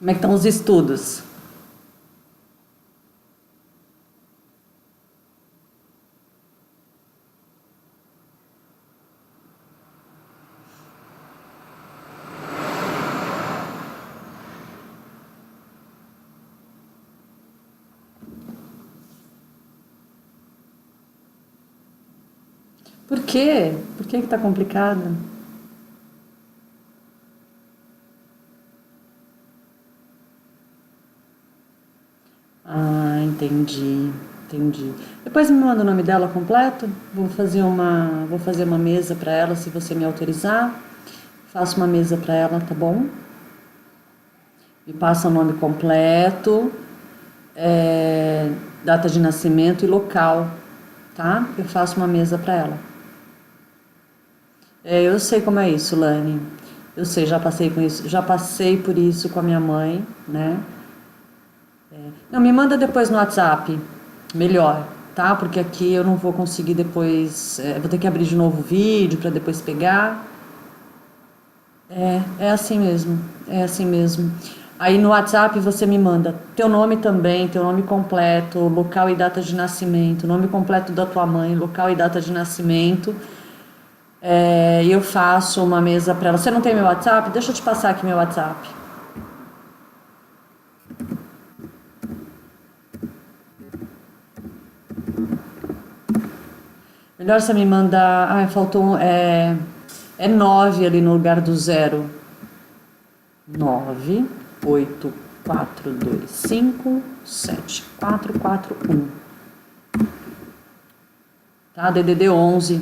Como é que estão os estudos? Por quê? Por que tá complicado? Ah, entendi, entendi. Depois me manda o nome dela completo. Vou fazer uma mesa para ela, se você me autorizar. Faço uma mesa para ela, tá bom? Me passa o nome completo, é, data de nascimento e local, tá? Eu faço uma mesa para ela. Eu sei como é isso, Lani. Eu sei, já passei com isso, já passei por isso com a minha mãe, né? Não, me manda depois no WhatsApp, melhor, tá? Porque aqui eu não vou conseguir depois, vou ter que abrir de novo o vídeo para depois pegar. É assim mesmo, é assim mesmo. Aí no WhatsApp você me manda teu nome também, teu nome completo, local e data de nascimento, nome completo da tua mãe, local e data de nascimento. E eu faço uma mesa para ela. Você não tem meu WhatsApp? Deixa eu te passar aqui meu WhatsApp. Melhor você me mandar. Ai, faltou é 9 ali no lugar do zero. 984257441. Tá? DDD 11.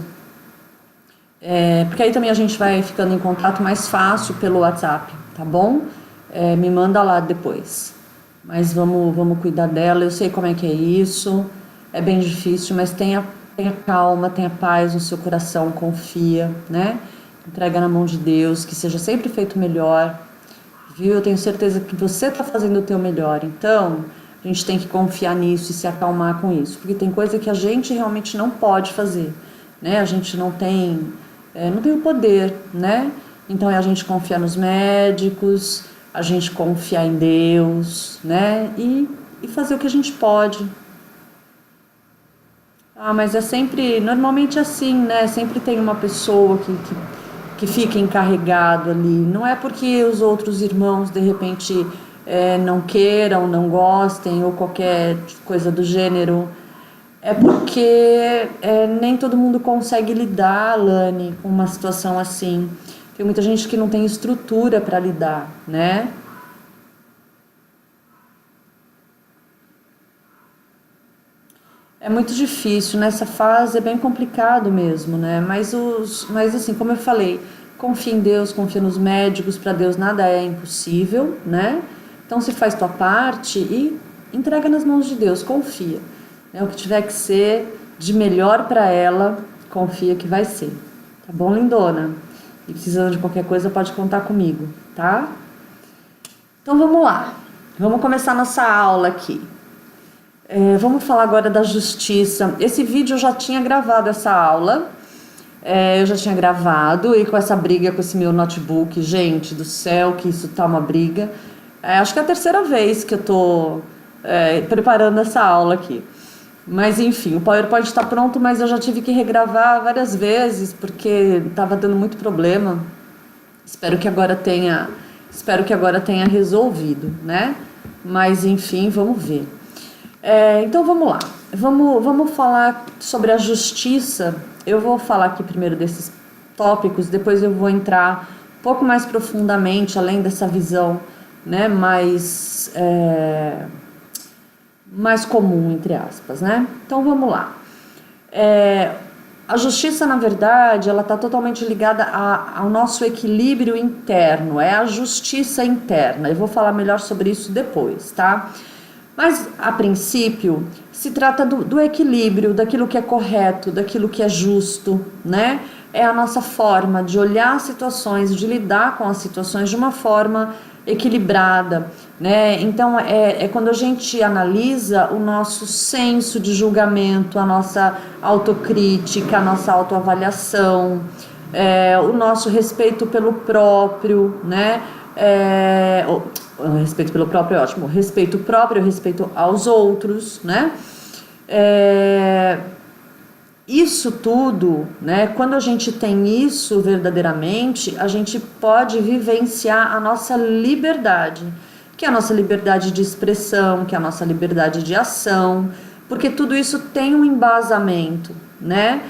Porque aí também a gente vai ficando em contato mais fácil pelo WhatsApp, tá bom? Me manda lá depois. Mas vamos cuidar dela. Eu sei como é que é isso. É bem difícil, mas tenha calma, tenha paz no seu coração, confia, né? Entrega na mão de Deus, que seja sempre feito melhor, viu? Eu tenho certeza que você está fazendo o teu melhor. Então, a gente tem que confiar nisso e se acalmar com isso, porque tem coisa que a gente realmente não pode fazer, né? A gente não tem o poder, né? Então é a gente confiar nos médicos, a gente confiar em Deus, né? E fazer o que a gente pode. Ah, mas normalmente assim, né? Sempre tem uma pessoa que fica encarregado ali. Não é porque os outros irmãos, de repente, não queiram, não gostem ou qualquer coisa do gênero. É porque nem todo mundo consegue lidar, Lani, com uma situação assim. Tem muita gente que não tem estrutura para lidar, né? É muito difícil, nessa fase é bem complicado mesmo, né? Mas assim, como eu falei, confia em Deus, confia nos médicos, para Deus nada é impossível, né? Então se faz tua parte e entrega nas mãos de Deus, confia. O que tiver que ser de melhor para ela, confia que vai ser. Tá bom, lindona? E precisando de qualquer coisa, pode contar comigo, tá? Então vamos lá. Vamos começar nossa aula aqui. Vamos falar agora da justiça. Esse vídeo eu já tinha gravado essa aula. Eu já tinha gravado e com essa briga com esse meu notebook, gente do céu, que isso tá uma briga. Acho que é a terceira vez que eu tô preparando essa aula aqui. Mas enfim, o PowerPoint está pronto, mas eu já tive que regravar várias vezes porque estava dando muito problema. Espero que agora tenha resolvido, né? Mas enfim, vamos ver. Então vamos lá. Vamos falar sobre a justiça. Eu vou falar aqui primeiro desses tópicos, depois eu vou entrar um pouco mais profundamente, além dessa visão, né, mais comum, entre aspas, né? Então vamos lá. A justiça, na verdade, ela está totalmente ligada ao nosso equilíbrio interno, é a justiça interna. Eu vou falar melhor sobre isso depois, tá? Mas, a princípio, se trata do equilíbrio, daquilo que é correto, daquilo que é justo, né? É a nossa forma de olhar as situações, de lidar com as situações de uma forma equilibrada, né? Então, é quando a gente analisa o nosso senso de julgamento, a nossa autocrítica, a nossa autoavaliação, o nosso respeito pelo próprio, né? respeito pelo próprio é ótimo, respeito próprio, respeito aos outros, né? Isso tudo, né? Quando a gente tem isso verdadeiramente, a gente pode vivenciar a nossa liberdade, que é a nossa liberdade de expressão, que é a nossa liberdade de ação, porque tudo isso tem um embasamento, né?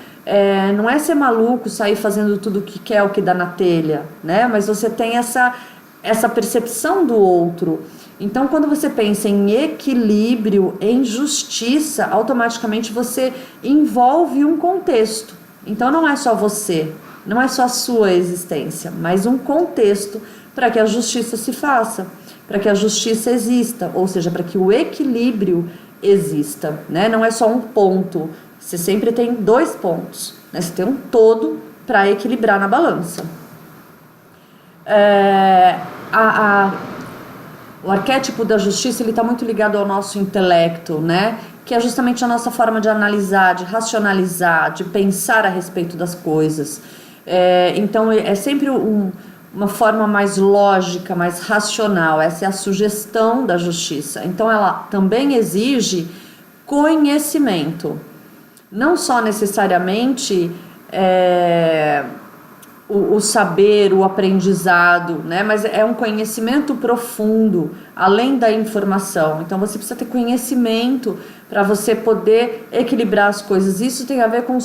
Não é ser maluco, sair fazendo tudo o que quer, o que dá na telha, né? Mas você tem essa percepção do outro. Então, quando você pensa em equilíbrio, em justiça, automaticamente você envolve um contexto. Então, não é só você, não é só a sua existência, mas um contexto para que a justiça se faça, para que a justiça exista, ou seja, para que o equilíbrio exista, né? Não é só um ponto, você sempre tem 2 pontos, né? Você tem um todo para equilibrar na balança. O arquétipo da justiça, ele está muito ligado ao nosso intelecto, né? Que é justamente a nossa forma de analisar, de racionalizar, de pensar a respeito das coisas. Então, é sempre uma forma mais lógica, mais racional. Essa é a sugestão da justiça. Então, ela também exige conhecimento. Não só necessariamente o saber, o aprendizado, né? Mas é um conhecimento profundo, além da informação. Então você precisa ter conhecimento para você poder equilibrar as coisas. Isso tem a ver com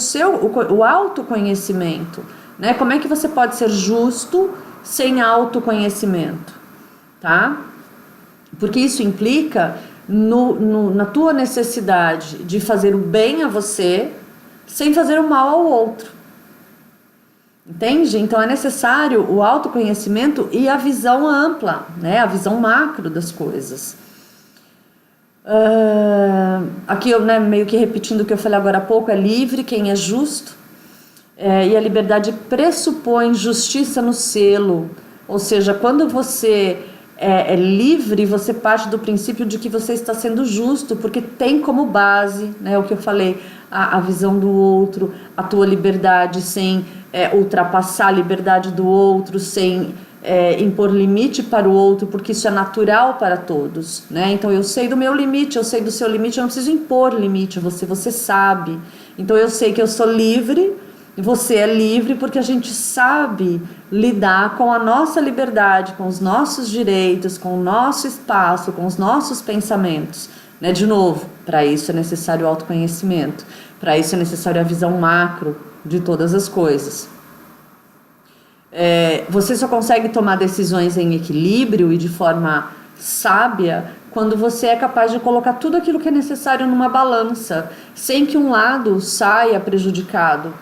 o autoconhecimento, né? Como é que você pode ser justo sem autoconhecimento, tá? Porque isso implica na tua necessidade de fazer o bem a você sem fazer o mal ao outro. Entende? Então é necessário o autoconhecimento e a visão ampla, né? A visão macro das coisas. Aqui eu, né, meio que repetindo o que eu falei agora há pouco, é livre quem é justo, e a liberdade pressupõe justiça no selo, ou seja, quando você é livre, você parte do princípio de que você está sendo justo, porque tem como base, né, o que eu falei, a visão do outro, a tua liberdade sem ultrapassar a liberdade do outro, sem impor limite para o outro, porque isso é natural para todos, né? Então eu sei do meu limite, eu sei do seu limite, eu não preciso impor limite a você, você sabe. Então eu sei que eu sou livre, você é livre, porque a gente sabe lidar com a nossa liberdade, com os nossos direitos, com o nosso espaço, com os nossos pensamentos, né? De novo, para isso é necessário o autoconhecimento, para isso é necessário a visão macro de todas as coisas. Você só consegue tomar decisões em equilíbrio e de forma sábia quando você é capaz de colocar tudo aquilo que é necessário numa balança, sem que um lado saia prejudicado.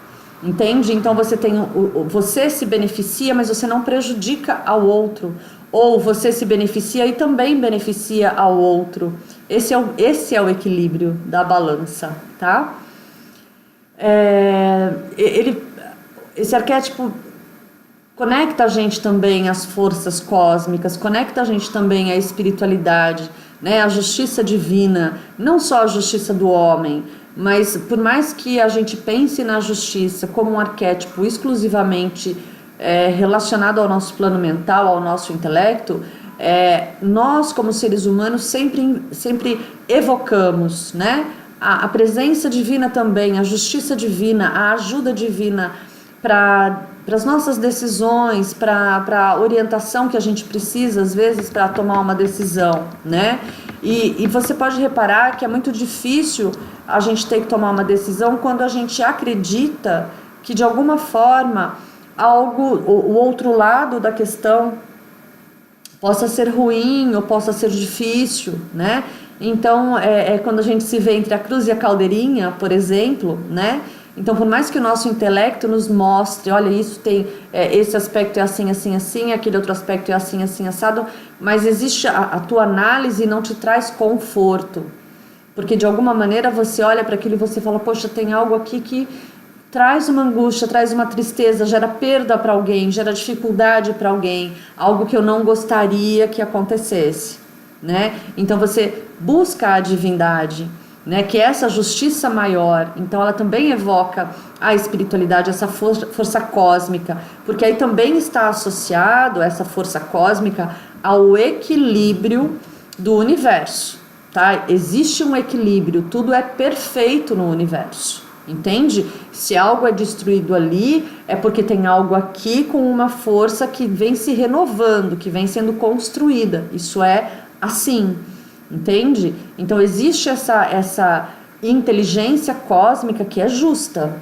Entende? Então você se beneficia, mas você não prejudica ao outro. Ou você se beneficia e também beneficia ao outro. Esse é o equilíbrio da balança, tá? Esse arquétipo conecta a gente também às forças cósmicas, conecta a gente também à espiritualidade, né? À justiça divina, não só a justiça do homem, mas por mais que a gente pense na justiça como um arquétipo exclusivamente relacionado ao nosso plano mental, ao nosso intelecto, nós como seres humanos sempre evocamos, né? A presença divina também, a justiça divina, a ajuda divina para as nossas decisões, para a orientação que a gente precisa, às vezes, para tomar uma decisão, né? E você pode reparar que é muito difícil a gente ter que tomar uma decisão quando a gente acredita que, de alguma forma, o outro lado da questão possa ser ruim ou possa ser difícil, né? Então, quando a gente se vê entre a cruz e a caldeirinha, por exemplo, né? Então, por mais que o nosso intelecto nos mostre, olha, isso tem, esse aspecto é assim, assim, assim, aquele outro aspecto é assim, assim, assado, mas existe a tua análise não te traz conforto, porque de alguma maneira você olha para aquilo e você fala, poxa, tem algo aqui que traz uma angústia, traz uma tristeza, gera perda para alguém, gera dificuldade para alguém, algo que eu não gostaria que acontecesse, né? Então você busca a divindade, né, que é essa justiça maior. Então ela também evoca a espiritualidade, essa força cósmica, porque aí também está associado essa força cósmica ao equilíbrio do universo, tá? Existe um equilíbrio, tudo é perfeito no universo, entende? Se algo é destruído ali, é porque tem algo aqui com uma força que vem se renovando, que vem sendo construída. Isso é assim, entende? Então existe essa inteligência cósmica que é justa,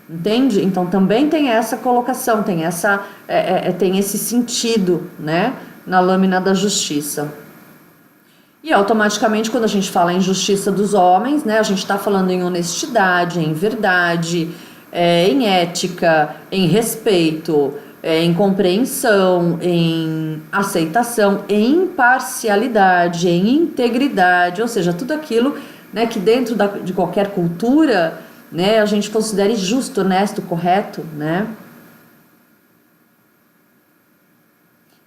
entende? Então também tem essa colocação, tem tem esse sentido, né, na lâmina da justiça. E automaticamente, quando a gente fala em justiça dos homens, né, a gente está falando em honestidade, em verdade, em ética, em respeito, em compreensão, em aceitação, em imparcialidade, em integridade, ou seja, tudo aquilo, né, que dentro de qualquer cultura, né, a gente considere justo, honesto, correto, né?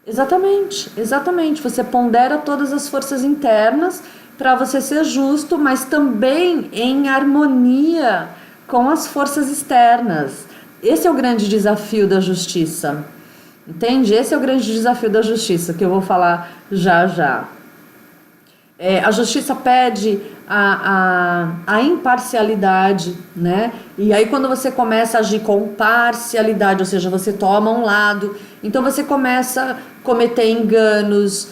Exatamente, exatamente. Você pondera todas as forças internas para você ser justo, mas também em harmonia com as forças externas. Esse é o grande desafio da justiça, entende? Esse é o grande desafio da justiça, que eu vou falar já já. A justiça pede a imparcialidade, né? E aí quando você começa a agir com parcialidade, ou seja, você toma um lado, então você começa a cometer enganos,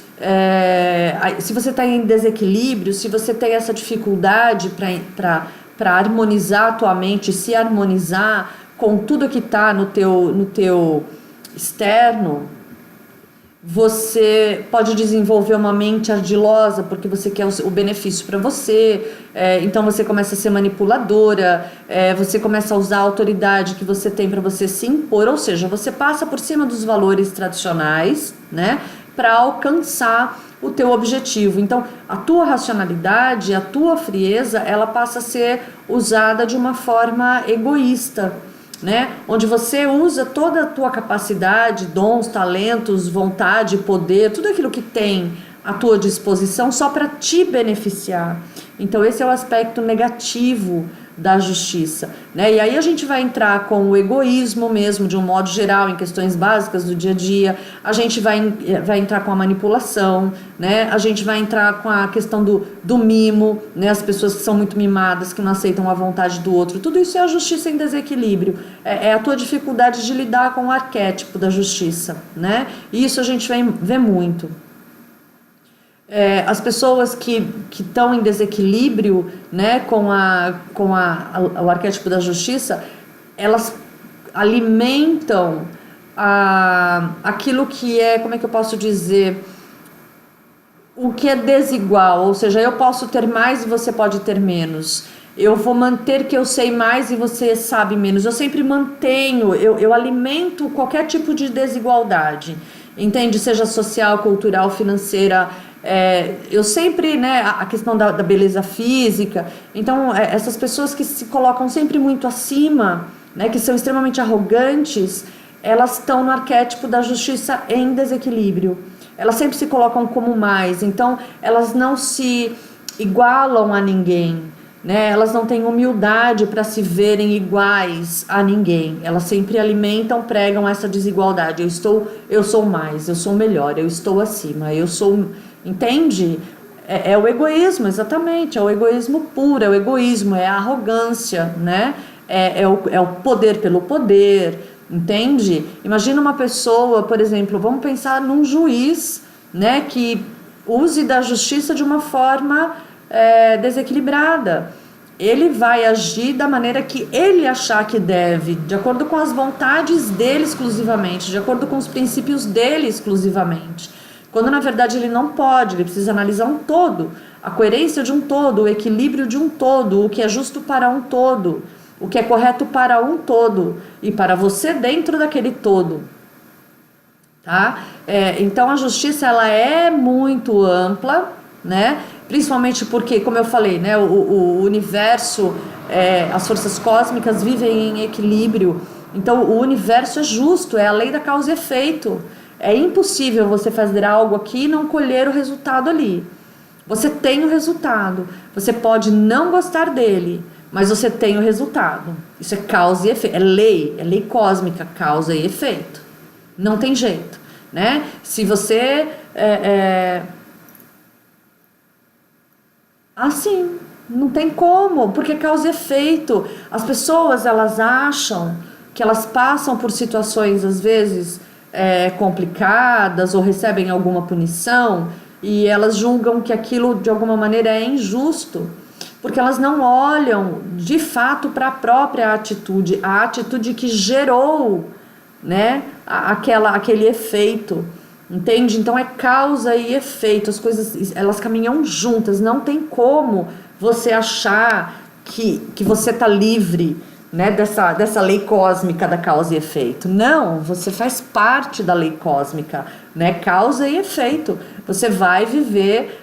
se você está em desequilíbrio, se você tem essa dificuldade para harmonizar a tua mente, se harmonizar com tudo que está no teu externo, você pode desenvolver uma mente ardilosa porque você quer o benefício para você, então você começa a ser manipuladora, você começa a usar a autoridade que você tem para você se impor, ou seja, você passa por cima dos valores tradicionais, né, para alcançar o teu objetivo. Então a tua racionalidade, a tua frieza, ela passa a ser usada de uma forma egoísta, né? Onde você usa toda a tua capacidade, dons, talentos, vontade, poder, tudo aquilo que tem à tua disposição só para te beneficiar. Então esse é o aspecto negativo da justiça, né? E aí a gente vai entrar com o egoísmo mesmo, de um modo geral, em questões básicas do dia a dia. A gente vai entrar com a manipulação, né? A gente vai entrar com a questão do mimo, né? As pessoas que são muito mimadas, que não aceitam a vontade do outro. Tudo isso é a justiça em desequilíbrio. É a tua dificuldade de lidar com o arquétipo da justiça, né? E isso a gente vê muito. As pessoas que estão em desequilíbrio, né, com o arquétipo da justiça, elas alimentam aquilo que é, como é que eu posso dizer, o que é desigual, ou seja, eu posso ter mais e você pode ter menos. Eu vou manter que eu sei mais e você sabe menos. Eu sempre mantenho, eu alimento qualquer tipo de desigualdade, entende? Seja social, cultural, financeira. Eu sempre, né, a questão da beleza física. Então, essas pessoas que se colocam sempre muito acima, né, que são extremamente arrogantes, elas estão no arquétipo da justiça em desequilíbrio. Elas sempre se colocam como mais, então elas não se igualam a ninguém, né? Elas não têm humildade para se verem iguais a ninguém. Elas sempre alimentam, pregam essa desigualdade. Eu sou mais, eu sou melhor, eu estou acima, eu sou... Entende? É o egoísmo, exatamente, é o egoísmo puro, é o egoísmo, é a arrogância, né? É o poder pelo poder, entende? Imagina uma pessoa, por exemplo, vamos pensar num juiz, né, que use da justiça de uma forma desequilibrada. Ele vai agir da maneira que ele achar que deve, de acordo com as vontades dele exclusivamente, de acordo com os princípios dele exclusivamente. Quando na verdade ele não pode, ele precisa analisar um todo, a coerência de um todo, o equilíbrio de um todo, o que é justo para um todo, o que é correto para um todo e para você dentro daquele todo, tá? Então a justiça, ela é muito ampla, né? Principalmente porque, como eu falei, né, o universo, as forças cósmicas vivem em equilíbrio. Então o universo é justo, é a lei da causa e efeito. É impossível você fazer algo aqui e não colher o resultado ali. Você tem o resultado. Você pode não gostar dele, mas você tem o resultado. Isso é causa e efeito. É lei cósmica, causa e efeito. Não tem jeito. né? Se você assim, não tem como, porque causa e efeito. As pessoas, elas acham que elas passam por situações, às vezes, complicadas ou recebem alguma punição e elas julgam que aquilo, de alguma maneira, é injusto, porque elas não olham, de fato, para a própria atitude, a atitude que gerou, né, aquele efeito. Entende? Então é causa e efeito, as coisas elas caminham juntas, não tem como você achar que você está livre, né, dessa lei cósmica da causa e efeito. Não, você faz parte da lei cósmica, né, causa e efeito. Você vai viver,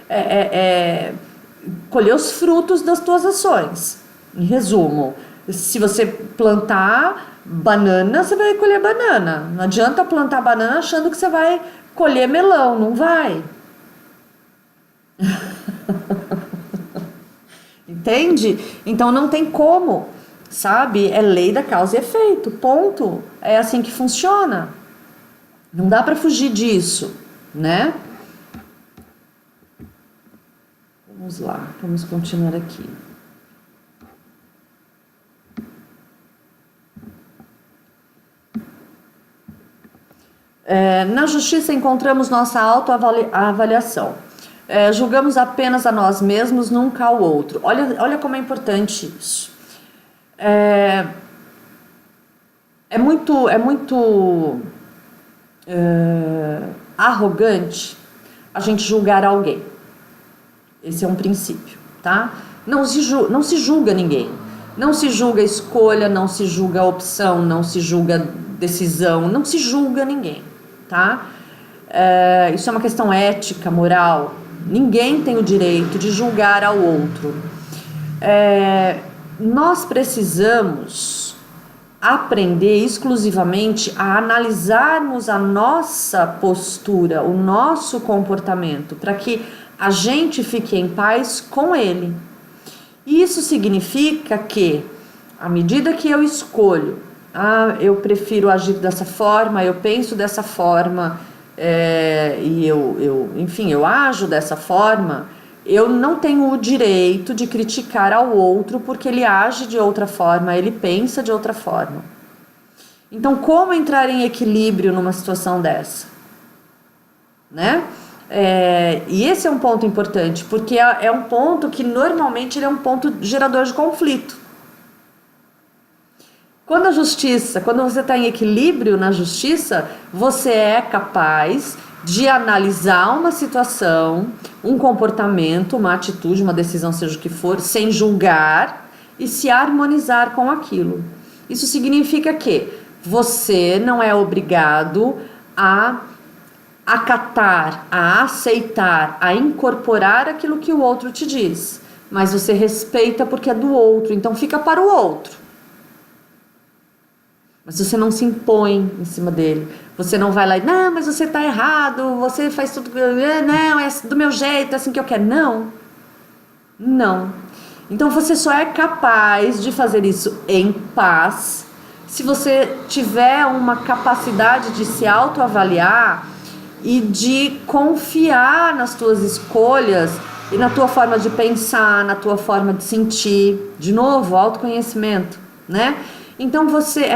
colher os frutos das tuas ações. Em resumo, se você plantar banana, você vai colher banana. Não adianta plantar banana achando que você vai colher melão, não vai. Entende? Então não tem como, sabe? É lei da causa e efeito, ponto. É assim que funciona. Não dá para fugir disso, né? Vamos lá, vamos continuar aqui. Na justiça encontramos nossa autoavaliação. Julgamos apenas a nós mesmos, nunca ao outro. Olha como é importante isso. É muito arrogante a gente julgar alguém. Esse é um princípio, tá? Não se julga ninguém. Não se julga escolha, não se julga opção, não se julga decisão, não se julga ninguém, tá? Isso é uma questão ética, moral. Ninguém tem o direito de julgar ao outro. Nós precisamos aprender exclusivamente a analisarmos a nossa postura, o nosso comportamento, para que a gente fique em paz com ele. Isso significa que, à medida que eu escolho, eu prefiro agir dessa forma, eu penso dessa forma, e enfim, eu ajo dessa forma, eu não tenho o direito de criticar ao outro porque ele age de outra forma, ele pensa de outra forma. Então, como entrar em equilíbrio numa situação dessa? Né? E esse é um ponto importante, porque é um ponto que normalmente ele é um ponto gerador de conflito. Quando você está em equilíbrio na justiça, você é capaz de analisar uma situação, um comportamento, uma atitude, uma decisão, seja o que for, sem julgar e se harmonizar com aquilo. Isso significa que você não é obrigado a acatar, a aceitar, a incorporar aquilo que o outro te diz, mas você respeita porque é do outro, então fica para o outro. Mas você não se impõe em cima dele. Você não vai lá e, não, mas você está errado, você faz tudo, não, é do meu jeito, é assim que eu quero. Não. Não. Então você só é capaz de fazer isso em paz se você tiver uma capacidade de se autoavaliar e de confiar nas tuas escolhas e na tua forma de pensar, na tua forma de sentir. De novo, autoconhecimento, né? Então você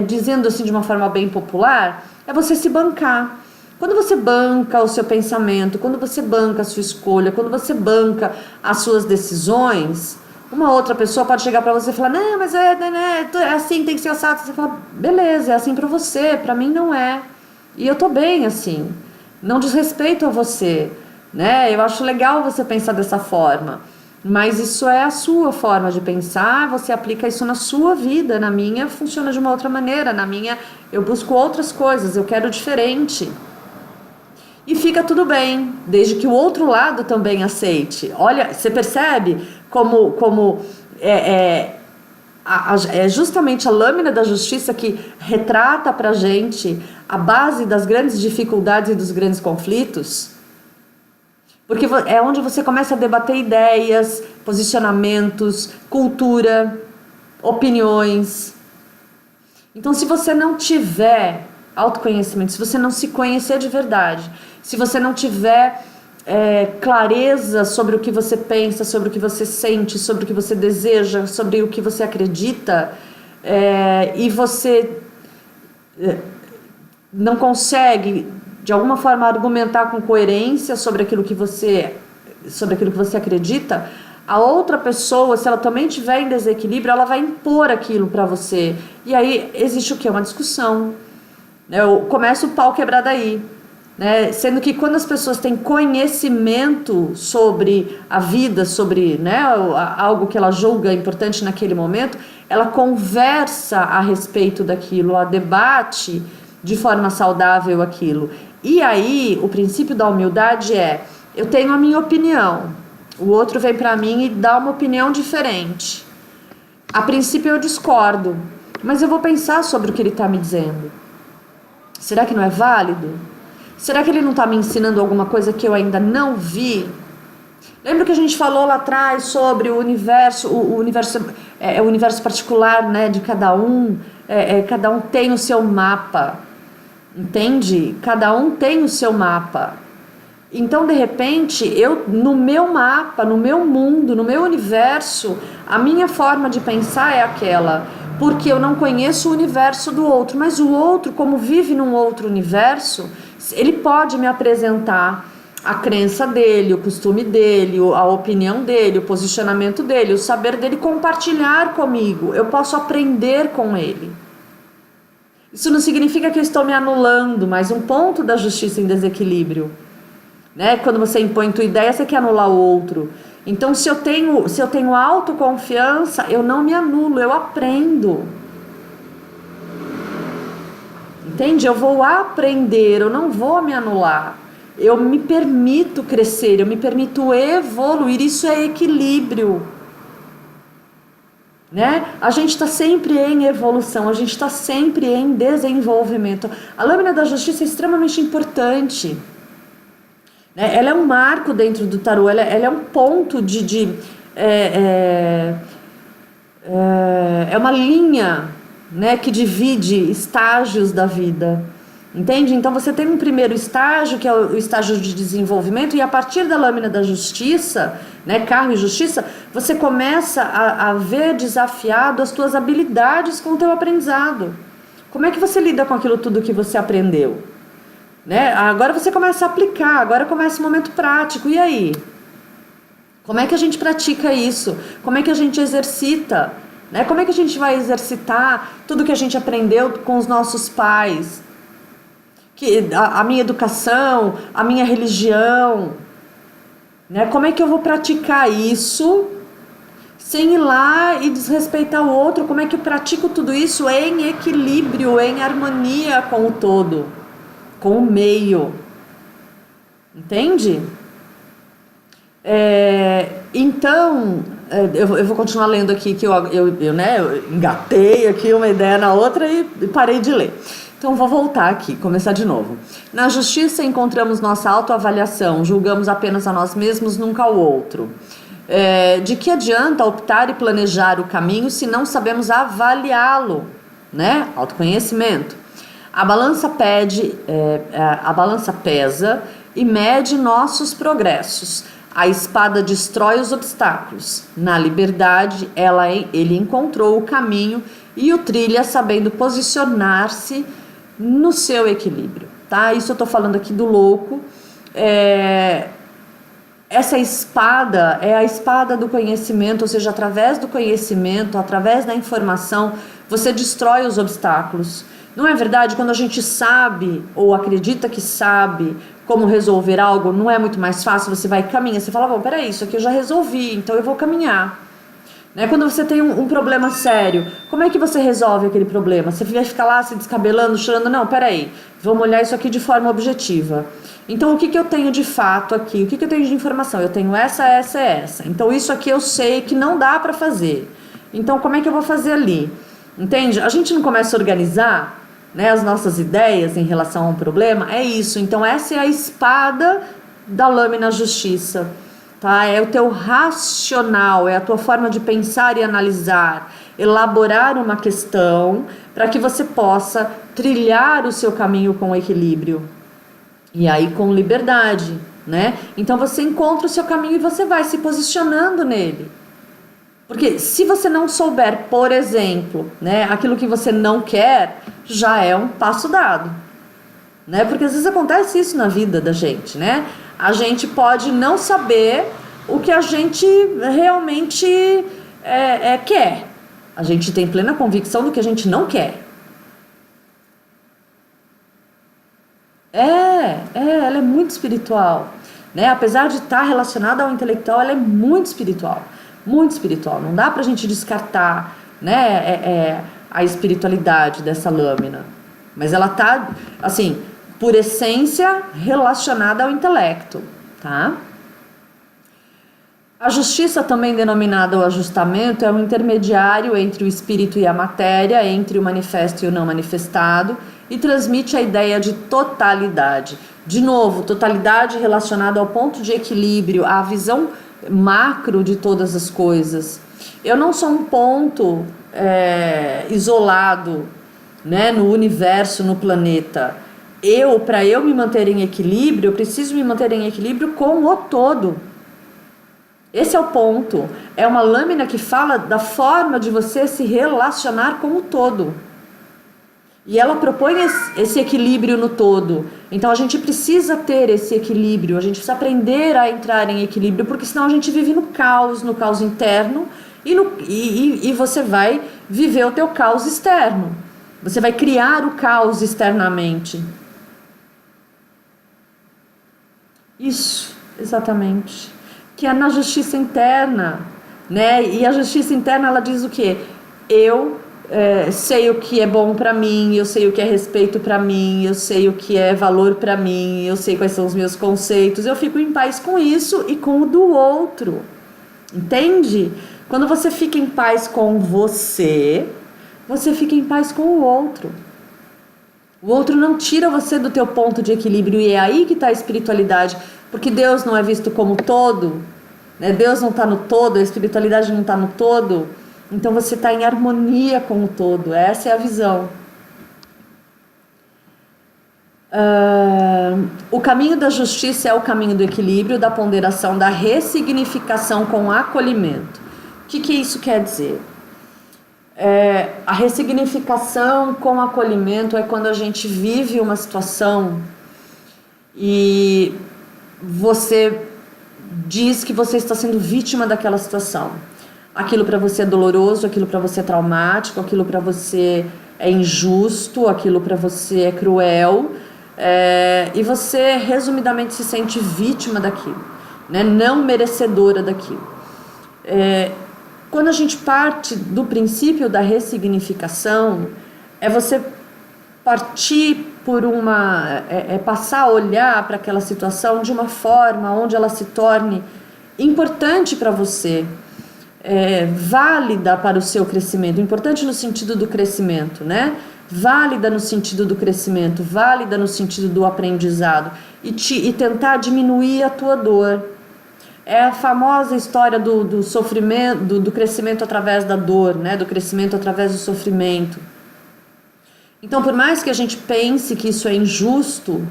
dizendo assim de uma forma bem popular, é você se bancar. Quando você banca o seu pensamento, quando você banca a sua escolha, quando você banca as suas decisões, uma outra pessoa pode chegar pra você e falar, não, mas é assim, tem que ser assado. Você fala, beleza, é assim pra você, pra mim não é. E eu tô bem assim, não desrespeito a você, né? Eu acho legal você pensar dessa forma. Mas isso é a sua forma de pensar, você aplica isso na sua vida, na minha funciona de uma outra maneira, na minha eu busco outras coisas, eu quero diferente. E fica tudo bem, desde que o outro lado também aceite. Olha, você percebe como é justamente a lâmina da justiça que retrata pra gente a base das grandes dificuldades e dos grandes conflitos? Porque é onde você começa a debater ideias, posicionamentos, cultura, opiniões. Então, se você não tiver Autoconhecimento. Se você não se conhecer de verdade, se você não tiver clareza sobre o que você pensa, sobre o que você sente, sobre o que você deseja, sobre o que você acredita, e você não consegue de alguma forma argumentar com coerência sobre aquilo que você acredita, a outra pessoa, se ela também estiver em desequilíbrio, ela vai impor aquilo para você. E aí existe o quê? Uma discussão. Começa o pau quebrar daí. Né? Sendo que quando as pessoas têm conhecimento sobre a vida, sobre algo que ela julga importante naquele momento, ela conversa a respeito daquilo, ela debate de forma saudável aquilo. E aí o princípio da humildade eu tenho a minha opinião, o outro vem para mim e dá uma opinião diferente. A princípio eu discordo, mas eu vou pensar sobre o que ele está me dizendo. Será que não é válido? Será que ele não está me ensinando alguma coisa que eu ainda não vi? Lembra que a gente falou lá atrás sobre o universo, o universo particular, né, de cada um? Cada um tem o seu mapa, entende? Cada um tem o seu mapa. Então, de repente, no meu mapa, no meu mundo, no meu universo, a minha forma de pensar é aquela, porque eu não conheço o universo do outro, mas o outro, como vive num outro universo, ele pode me apresentar a crença dele, o costume dele, a opinião dele, o posicionamento dele, o saber dele, compartilhar comigo. Eu posso aprender com ele. Isso não significa que eu estou me anulando, mas um ponto da justiça em desequilíbrio. Né? Quando você impõe tua ideia, você quer anular o outro. Então, se eu tenho autoconfiança, eu não me anulo, eu aprendo. Entende? Eu vou aprender, eu não vou me anular. Eu me permito crescer, eu me permito evoluir. Isso é equilíbrio. Né? A gente está sempre em evolução, a gente está sempre em desenvolvimento. A lâmina da justiça é extremamente importante. Ela é um marco dentro do tarô, ela é um ponto é uma linha, né, que divide estágios da vida, entende? Então você tem um primeiro estágio, que é o estágio de desenvolvimento, e a partir da lâmina da justiça, né, carro e justiça, você começa a ver desafiado as tuas habilidades com o teu aprendizado. Como é que você lida com aquilo tudo que você aprendeu? Né? Agora você começa a aplicar, agora começa o momento prático. E aí? Como é que a gente pratica isso? Como é que a gente exercita? Né? Como é que a gente vai exercitar tudo que a gente aprendeu com os nossos pais? A minha educação, a minha religião. Né? Como é que eu vou praticar isso sem ir lá e desrespeitar o outro? Como é que eu pratico tudo isso em equilíbrio, em harmonia com o todo? Com o meio, entende? Então, eu vou continuar lendo aqui, que eu engatei aqui uma ideia na outra e parei de ler. Então, vou voltar aqui, começar de novo. Na justiça encontramos nossa autoavaliação, julgamos apenas a nós mesmos, nunca ao outro. De que adianta optar e planejar o caminho se não sabemos avaliá-lo, né? Autoconhecimento. A balança pesa e mede nossos progressos. A espada destrói os obstáculos. Na liberdade, ele encontrou o caminho e o trilha sabendo posicionar-se no seu equilíbrio. Tá? Isso eu estou falando aqui do louco. Essa espada é a espada do conhecimento, ou seja, através do conhecimento, através da informação, você destrói os obstáculos. Não é verdade? Quando a gente sabe ou acredita que sabe como resolver algo, não é muito mais fácil? Você vai caminhar, você fala, bom, peraí, isso aqui eu já resolvi, então eu vou caminhar. Né? Quando você tem um problema sério, como é que você resolve aquele problema? Você vai ficar lá se descabelando, chorando? Não, peraí, vamos olhar isso aqui de forma objetiva. Então, o que eu tenho de fato aqui? O que eu tenho de informação? Eu tenho essa. Então, isso aqui eu sei que não dá para fazer. Então, como é que eu vou fazer ali? Entende? A gente não começa a organizar, né, as nossas ideias em relação a um problema, é isso. Então essa é a espada da lâmina justiça, tá? É o teu racional, é a tua forma de pensar e analisar, elaborar uma questão para que você possa trilhar o seu caminho com equilíbrio. E aí com liberdade, né? Então você encontra o seu caminho e você vai se posicionando nele. Porque se você não souber, por exemplo, né, aquilo que você não quer, já é um passo dado, né? Porque às vezes acontece isso na vida da gente, né? A gente pode não saber o que a gente realmente quer. A gente tem plena convicção do que a gente não quer. Ela é muito espiritual, né? Apesar de estar relacionada ao intelectual, ela é muito espiritual. Muito espiritual, não dá pra gente descartar, né, a espiritualidade dessa lâmina, mas ela tá, assim, por essência, relacionada ao intelecto, tá? A justiça, também denominada o ajustamento, é um intermediário entre o espírito e a matéria, entre o manifesto e o não manifestado, e transmite a ideia de totalidade. De novo, totalidade relacionada ao ponto de equilíbrio, à visão macro de todas as coisas. Eu não sou um ponto isolado, né, no universo, no planeta. Para eu me manter em equilíbrio, eu preciso me manter em equilíbrio com o todo. Esse é o ponto. É uma lâmina que fala da forma de você se relacionar com o todo. E ela propõe esse equilíbrio no todo. Então a gente precisa ter esse equilíbrio, a gente precisa aprender a entrar em equilíbrio, porque senão a gente vive no caos interno, e você vai viver o teu caos externo. Você vai criar o caos externamente. Isso, exatamente. Que é na justiça interna, né? E a justiça interna, ela diz o quê? Eu sei o que é bom pra mim, eu sei o que é respeito pra mim, eu sei o que é valor pra mim, eu sei quais são os meus conceitos, eu fico em paz com isso e com o do outro, entende? Quando você fica em paz com você fica em paz com o outro. O outro não tira você do teu ponto de equilíbrio, e é aí que está a espiritualidade, porque Deus não é visto como todo, né? Deus não está no todo, a espiritualidade não está no todo. Então você está em harmonia com o todo. Essa é a visão. O caminho da justiça é o caminho do equilíbrio, da ponderação, da ressignificação com acolhimento. O que isso quer dizer? A ressignificação com acolhimento é quando a gente vive uma situação e você diz que você está sendo vítima daquela situação. Aquilo para você é doloroso, aquilo para você é traumático, aquilo para você é injusto, aquilo para você é cruel, e você resumidamente se sente vítima daquilo, né? Não merecedora daquilo. Quando a gente parte do princípio da ressignificação, é você partir por passar a olhar para aquela situação de uma forma onde ela se torne importante para você, válida para o seu crescimento, importante no sentido do crescimento, né? Válida no sentido do crescimento, válida no sentido do aprendizado, e tentar diminuir a tua dor. É a famosa história do sofrimento, do crescimento através da dor, né? Do crescimento através do sofrimento. Então, por mais que a gente pense que isso é injusto,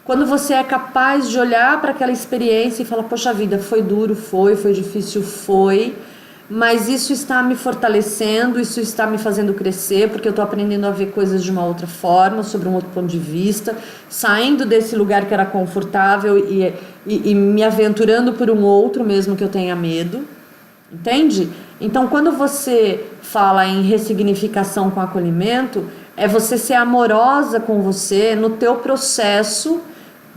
quando você é capaz de olhar para aquela experiência e falar, poxa vida, foi duro, foi difícil, mas isso está me fortalecendo, isso está me fazendo crescer, porque eu estou aprendendo a ver coisas de uma outra forma, sobre um outro ponto de vista, saindo desse lugar que era confortável e me aventurando por um outro, mesmo que eu tenha medo, entende? Então, quando você fala em ressignificação com acolhimento, é você ser amorosa com você no teu processo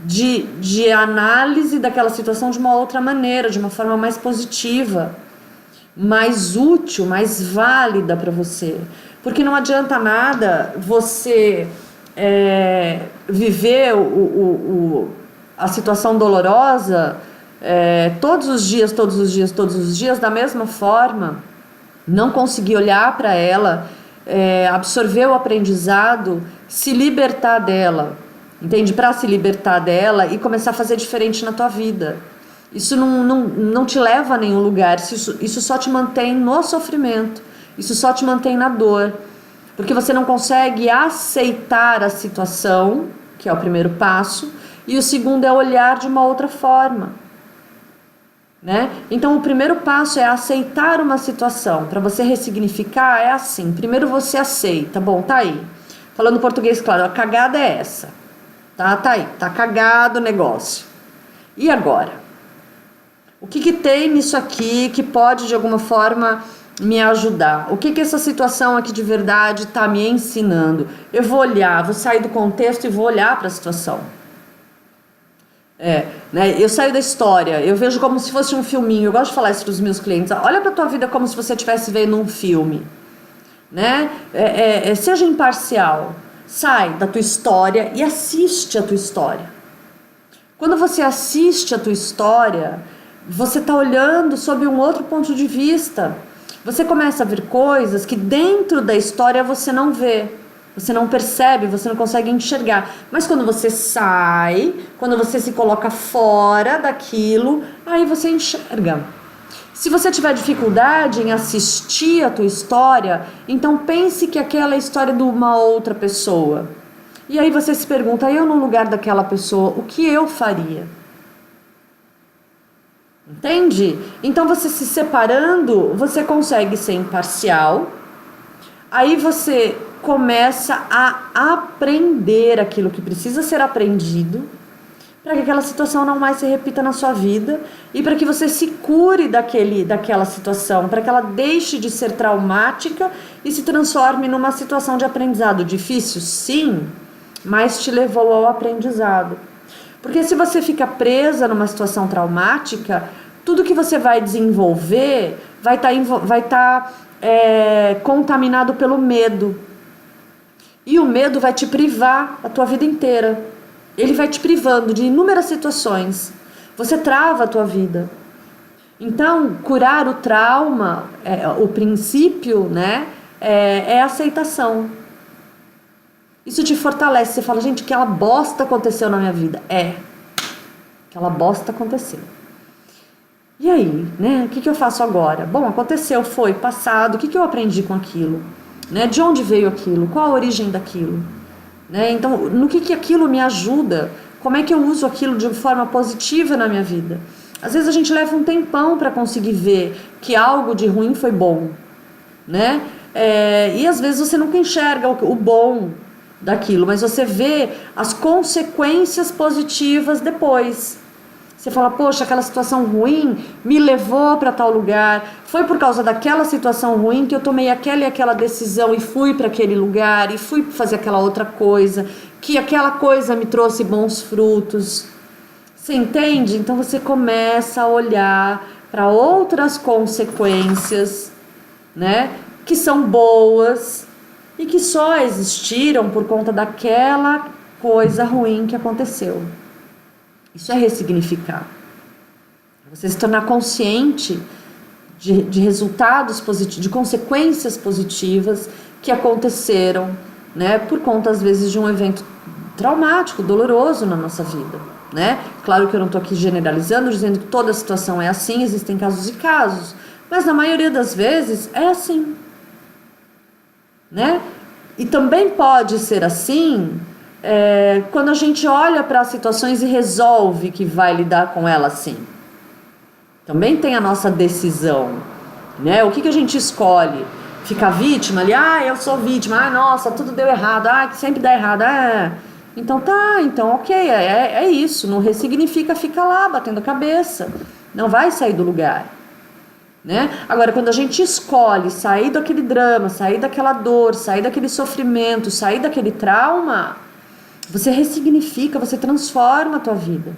de análise daquela situação de uma outra maneira, de uma forma mais positiva, mais útil, mais válida para você. Porque não adianta nada você viver a situação dolorosa todos os dias da mesma forma, não conseguir olhar para ela, absorver o aprendizado, se libertar dela, entende? Para se libertar dela e começar a fazer diferente na tua vida. Isso não te leva a nenhum lugar, isso só te mantém no sofrimento, isso só te mantém na dor. Porque você não consegue aceitar a situação, que é o primeiro passo, e o segundo é olhar de uma outra forma, né? Então o primeiro passo é aceitar uma situação. Para você ressignificar é assim: primeiro você aceita, bom, tá aí, falando português claro, a cagada é essa, tá aí, tá cagado o negócio, e agora? O que tem nisso aqui que pode de alguma forma me ajudar? O que essa situação aqui de verdade está me ensinando? Eu vou olhar, vou sair do contexto e vou olhar para a situação. Né? Eu saio da história, eu vejo como se fosse um filminho. Eu gosto de falar isso para os meus clientes. Olha para a tua vida como se você estivesse vendo um filme, né? Seja imparcial. Sai da tua história e assiste a tua história. Quando você assiste a tua história, você está olhando sob um outro ponto de vista. Você começa a ver coisas que dentro da história você não vê. Você não percebe, você não consegue enxergar. Mas quando você sai, quando você se coloca fora daquilo, aí você enxerga. Se você tiver dificuldade em assistir a tua história, então pense que aquela é a história de uma outra pessoa. E aí você se pergunta, eu no lugar daquela pessoa, o que eu faria? Entende? Então você se separando, você consegue ser imparcial. Aí você começa a aprender aquilo que precisa ser aprendido para que aquela situação não mais se repita na sua vida e para que você se cure daquela situação, para que ela deixe de ser traumática e se transforme numa situação de aprendizado. Difícil? Sim, mas te levou ao aprendizado. Porque se você fica presa numa situação traumática, tudo que você vai desenvolver vai estar contaminado pelo medo. E o medo vai te privar a tua vida inteira. Ele vai te privando de inúmeras situações. Você trava a tua vida. Então, curar o trauma, o princípio, né, é a aceitação. Isso te fortalece. Você fala, gente, aquela bosta aconteceu na minha vida. Aquela bosta aconteceu. E aí, né? O que eu faço agora? Bom, aconteceu, foi, passado. O que eu aprendi com aquilo? Né? De onde veio aquilo? Qual a origem daquilo? Né? Então, no que aquilo me ajuda? Como é que eu uso aquilo de forma positiva na minha vida? Às vezes a gente leva um tempão para conseguir ver que algo de ruim foi bom, né? E às vezes você nunca enxerga o bom daquilo, mas você vê as consequências positivas depois. Você fala, poxa, aquela situação ruim me levou para tal lugar, foi por causa daquela situação ruim que eu tomei aquela e aquela decisão e fui para aquele lugar e fui fazer aquela outra coisa, que aquela coisa me trouxe bons frutos. Você entende? Então você começa a olhar para outras consequências, né, que são boas e que só existiram por conta daquela coisa ruim que aconteceu. Isso é ressignificar. Você se tornar consciente de resultados positivos, de consequências positivas que aconteceram, né, por conta às vezes de um evento traumático, doloroso na nossa vida, né? Claro que eu não estou aqui generalizando, dizendo que toda situação é assim, existem casos e casos, mas na maioria das vezes é assim, né? E também pode ser assim quando a gente olha para as situações e resolve que vai lidar com ela assim. Também tem a nossa decisão, né? O que a gente escolhe? Ficar vítima ali? Eu sou vítima. Nossa, tudo deu errado. Que sempre dá errado. Então ok, é isso. Não ressignifica, fica lá batendo a cabeça. Não vai sair do lugar, né? Agora, quando a gente escolhe sair daquele drama, sair daquela dor, sair daquele sofrimento, sair daquele trauma, você ressignifica, você transforma a tua vida,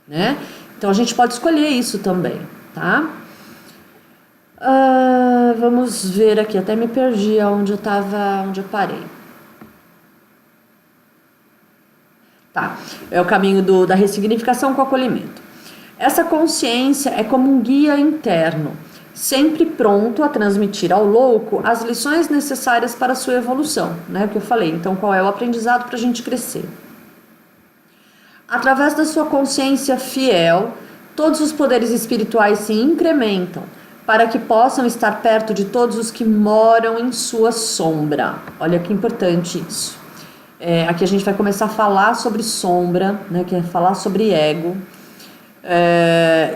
né? Então a gente pode escolher isso também, tá? Vamos ver aqui, até me perdi onde eu parei. Tá, é o caminho da ressignificação com o acolhimento. Essa consciência é como um guia interno, sempre pronto a transmitir ao louco as lições necessárias para a sua evolução, né? O que eu falei, então qual é o aprendizado para a gente crescer? Através da sua consciência fiel, todos os poderes espirituais se incrementam para que possam estar perto de todos os que moram em sua sombra. Olha que importante isso. Aqui a gente vai começar a falar sobre sombra, né, que é falar sobre ego.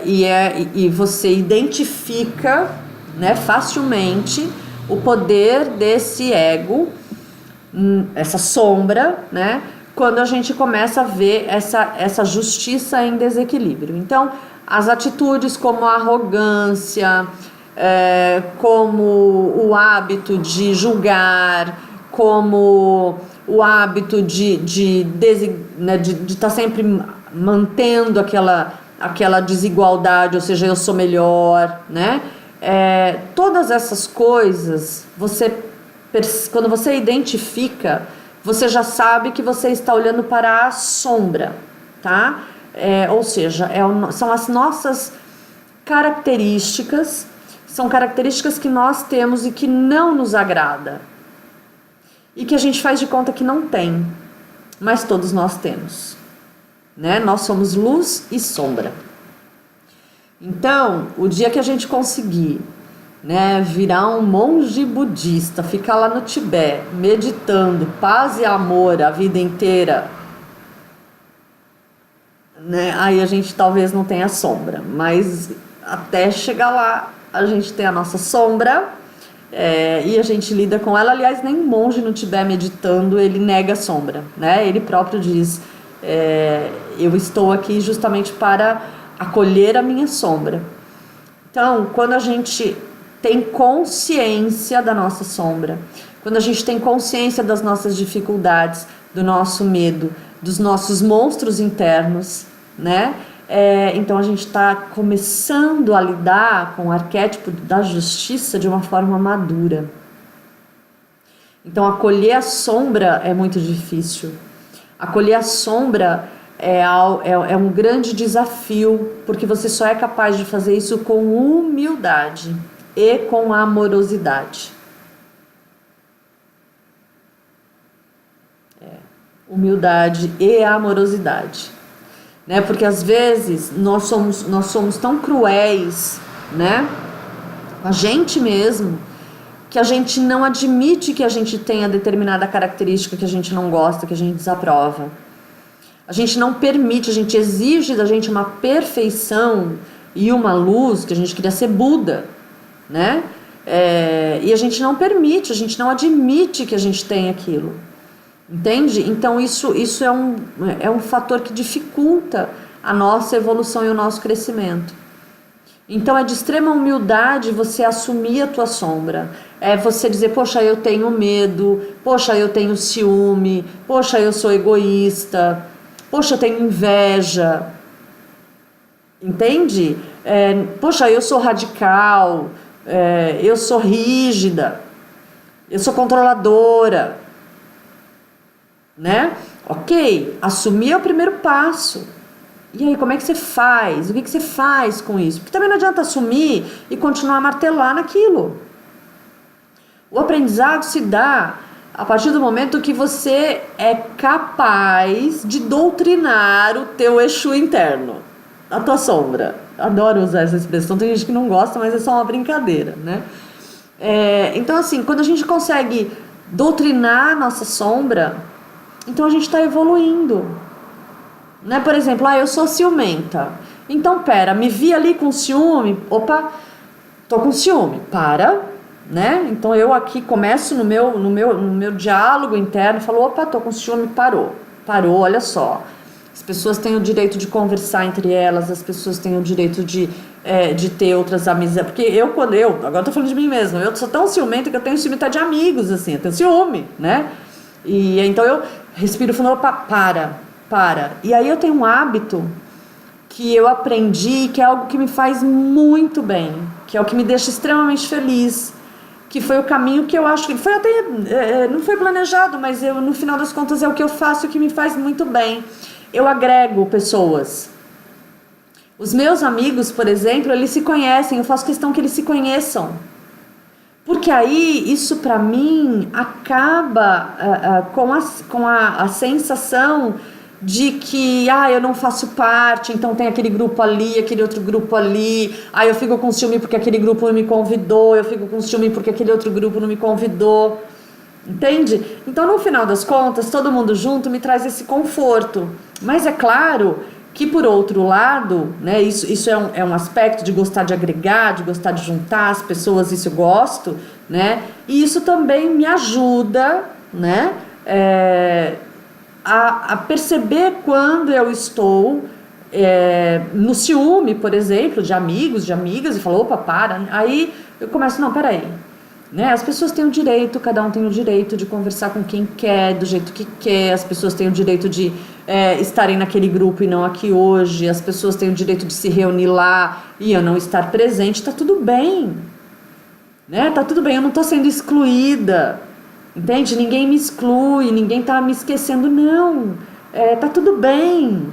E você identifica, né, facilmente o poder desse ego, essa sombra, né, quando a gente começa a ver essa justiça em desequilíbrio. Então, as atitudes como a arrogância, como o hábito de julgar, como o hábito de estar sempre mantendo aquela desigualdade, ou seja, eu sou melhor, né? Todas essas coisas, quando você identifica, você já sabe que você está olhando para a sombra, tá? Ou seja, são as nossas características, são características que nós temos e que não nos agrada, e que a gente faz de conta que não tem, mas todos nós temos, né? Nós somos luz e sombra. Então, o dia que a gente conseguir, né, virar um monge budista, ficar lá no Tibete, meditando, paz e amor a vida inteira, né, aí a gente talvez não tenha sombra, mas até chegar lá, a gente tem a nossa sombra, e a gente lida com ela. Aliás, nem um monge no Tibete meditando, ele nega a sombra, né? Ele próprio diz, eu estou aqui justamente para acolher a minha sombra. Então, quando a gente tem consciência da nossa sombra, quando a gente tem consciência das nossas dificuldades, do nosso medo, dos nossos monstros internos, né? Então a gente está começando a lidar com o arquétipo da justiça de uma forma madura. Então acolher a sombra é muito difícil. Acolher a sombra é um grande desafio, porque você só é capaz de fazer isso com humildade e com amorosidade. Humildade e amorosidade, né? Porque às vezes nós somos tão cruéis, né, com a gente mesmo, que a gente não admite que a gente tenha determinada característica que a gente não gosta, que a gente desaprova. A gente não permite, a gente exige da gente uma perfeição e uma luz, que a gente queria ser Buda, né? E a gente não permite, a gente não admite que a gente tem aquilo. Entende? Então isso é um fator que dificulta a nossa evolução e o nosso crescimento. Então é de extrema humildade você assumir a tua sombra. É você dizer, poxa, eu tenho medo, poxa, eu tenho ciúme, poxa, eu sou egoísta, poxa, eu tenho inveja. Entende? Poxa, eu sou radical, eu sou rígida, eu sou controladora. Né? Ok, assumir é o primeiro passo. E aí, como é que você faz? O que você faz com isso? Porque também não adianta assumir e continuar a martelar naquilo. O aprendizado se dá a partir do momento que você é capaz de doutrinar o teu Exu interno, a tua sombra. Adoro usar essa expressão, tem gente que não gosta, mas é só uma brincadeira, né? Então assim, quando a gente consegue doutrinar a nossa sombra, então a gente está evoluindo, né? Por exemplo, eu sou ciumenta. Então, me vi ali com ciúme. Opa, tô com ciúme. Né? Então eu aqui começo no meu diálogo interno, falo, opa, tô com ciúme, parou, olha só. As pessoas têm o direito de conversar entre elas, as pessoas têm o direito de ter outras amizades. Porque agora tô falando de mim mesma, eu sou tão ciumenta que eu tenho ciúme de amigos, assim, eu tenho ciúme, né? E então eu respiro fundo, opa, para. E aí eu tenho um hábito que eu aprendi, que é algo que me faz muito bem, que é o que me deixa extremamente feliz, que foi o caminho que eu acho que foi até, não foi planejado, mas no final das contas é o que eu faço, que me faz muito bem. Eu agrego pessoas. Os meus amigos, por exemplo, eles se conhecem, eu faço questão que eles se conheçam. Porque aí, isso para mim, acaba com a sensação de que eu não faço parte, então tem aquele grupo ali, aquele outro grupo ali, eu fico com ciúme porque aquele grupo não me convidou, eu fico com ciúme porque aquele outro grupo não me convidou, entende? Então no final das contas, todo mundo junto me traz esse conforto, mas é claro que por outro lado, né, isso é um aspecto de gostar de agregar, de gostar de juntar as pessoas, isso eu gosto, né, e isso também me ajuda, né, a perceber quando eu estou no ciúme, por exemplo, de amigos, de amigas, e falo, opa, para, aí eu começo, não, peraí, né? As pessoas têm o direito, cada um tem o direito de conversar com quem quer, do jeito que quer, as pessoas têm o direito de estarem naquele grupo e não aqui hoje, as pessoas têm o direito de se reunir lá e eu não estar presente, tá tudo bem, né? Tá tudo bem, eu não tô sendo excluída, entende? Ninguém me exclui, ninguém tá me esquecendo, não, tá tudo bem,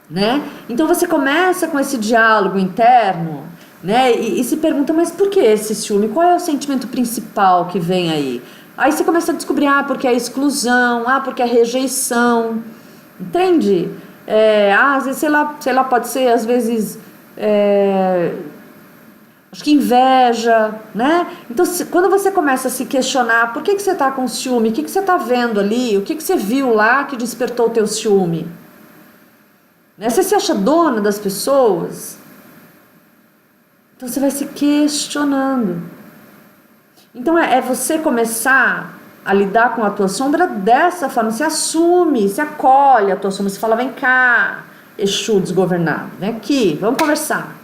né? Então você começa com esse diálogo interno, né? E se pergunta, mas por que esse ciúme? Qual é o sentimento principal que vem aí? Aí você começa a descobrir, porque é exclusão, porque é rejeição, entende? Às vezes, sei lá, pode ser, às vezes, acho que inveja, né? Então, quando você começa a se questionar, por que você está com ciúme? O que você está vendo ali? O que você viu lá que despertou o teu ciúme? Né? Você se acha dona das pessoas? Então você vai se questionando. Então é você começar a lidar com a tua sombra dessa forma. Você assume, você acolhe a tua sombra. Você fala, vem cá, Exu desgovernado, vem aqui, vamos conversar,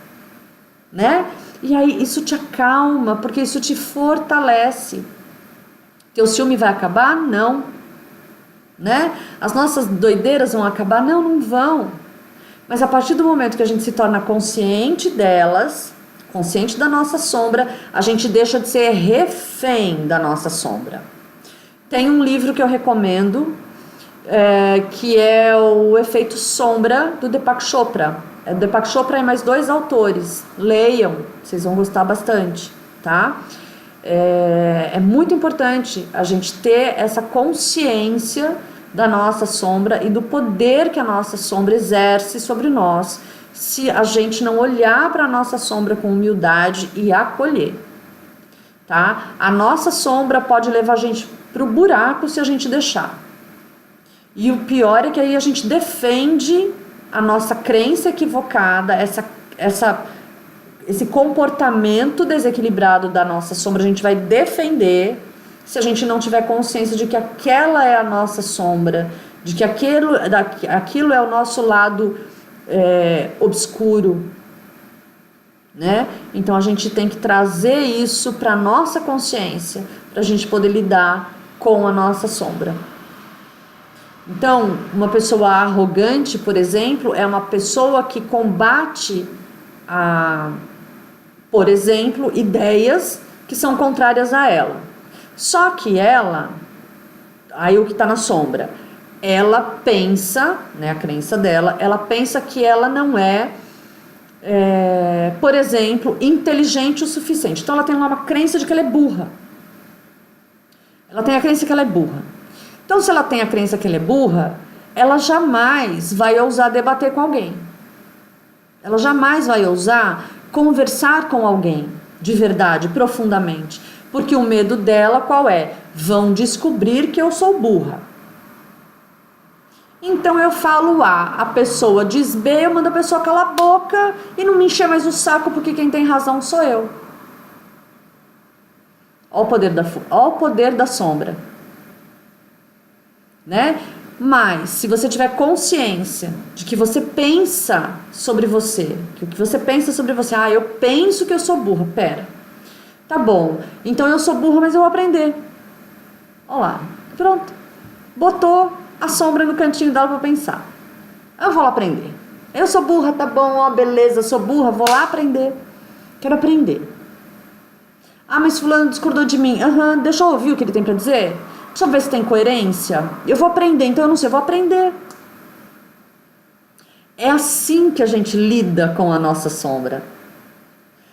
né? E aí isso te acalma, porque isso te fortalece. Teu ciúme vai acabar? Não, né? As nossas doideiras vão acabar? Não, não vão. Mas a partir do momento que a gente se torna consciente delas, consciente da nossa sombra, a gente deixa de ser refém da nossa sombra. Tem um livro que eu recomendo, que é o Efeito Sombra, do Deepak Chopra. Deepak Chopra e mais 2 autores. Leiam, vocês vão gostar bastante, tá? É muito importante a gente ter essa consciência da nossa sombra e do poder que a nossa sombra exerce sobre nós, se a gente não olhar para a nossa sombra com humildade e acolher, tá? A nossa sombra pode levar a gente pro buraco se a gente deixar. E o pior é que aí a gente defende a nossa crença equivocada, esse comportamento desequilibrado da nossa sombra, a gente vai defender se a gente não tiver consciência de que aquela é a nossa sombra, de que aquilo é o nosso lado obscuro, né? Então a gente tem que trazer isso para nossa consciência, para a gente poder lidar com a nossa sombra. Então, uma pessoa arrogante, por exemplo, é uma pessoa que combate, por exemplo, ideias que são contrárias a ela. Só que ela, aí o que está na sombra, ela pensa, né, a crença dela, ela pensa que ela não por exemplo, inteligente o suficiente. Então ela tem lá uma crença de que ela é burra. Ela tem a crença que ela é burra. Então, se ela tem a crença que ela é burra, ela jamais vai ousar debater com alguém. Ela jamais vai ousar conversar com alguém de verdade, profundamente. Porque o medo dela qual é? Vão descobrir que eu sou burra. Então eu falo A, a pessoa diz B, eu mando a pessoa calar a boca e não me encher mais o saco porque quem tem razão sou eu. Olha o poder da sombra, né? Mas se você tiver consciência de que você pensa sobre você, que o que você pensa sobre você, eu penso que eu sou burra, pera, tá bom, então eu sou burra, mas eu vou aprender. Olha lá, pronto, botou a sombra no cantinho dela pra pensar. Eu vou lá aprender. Eu sou burra, tá bom, beleza, sou burra, vou lá aprender. Quero aprender. Mas fulano discordou de mim. Deixa eu ouvir o que ele tem pra dizer. Deixa eu ver se tem coerência. Eu vou aprender, então eu não sei, eu vou aprender. É assim que a gente lida com a nossa sombra.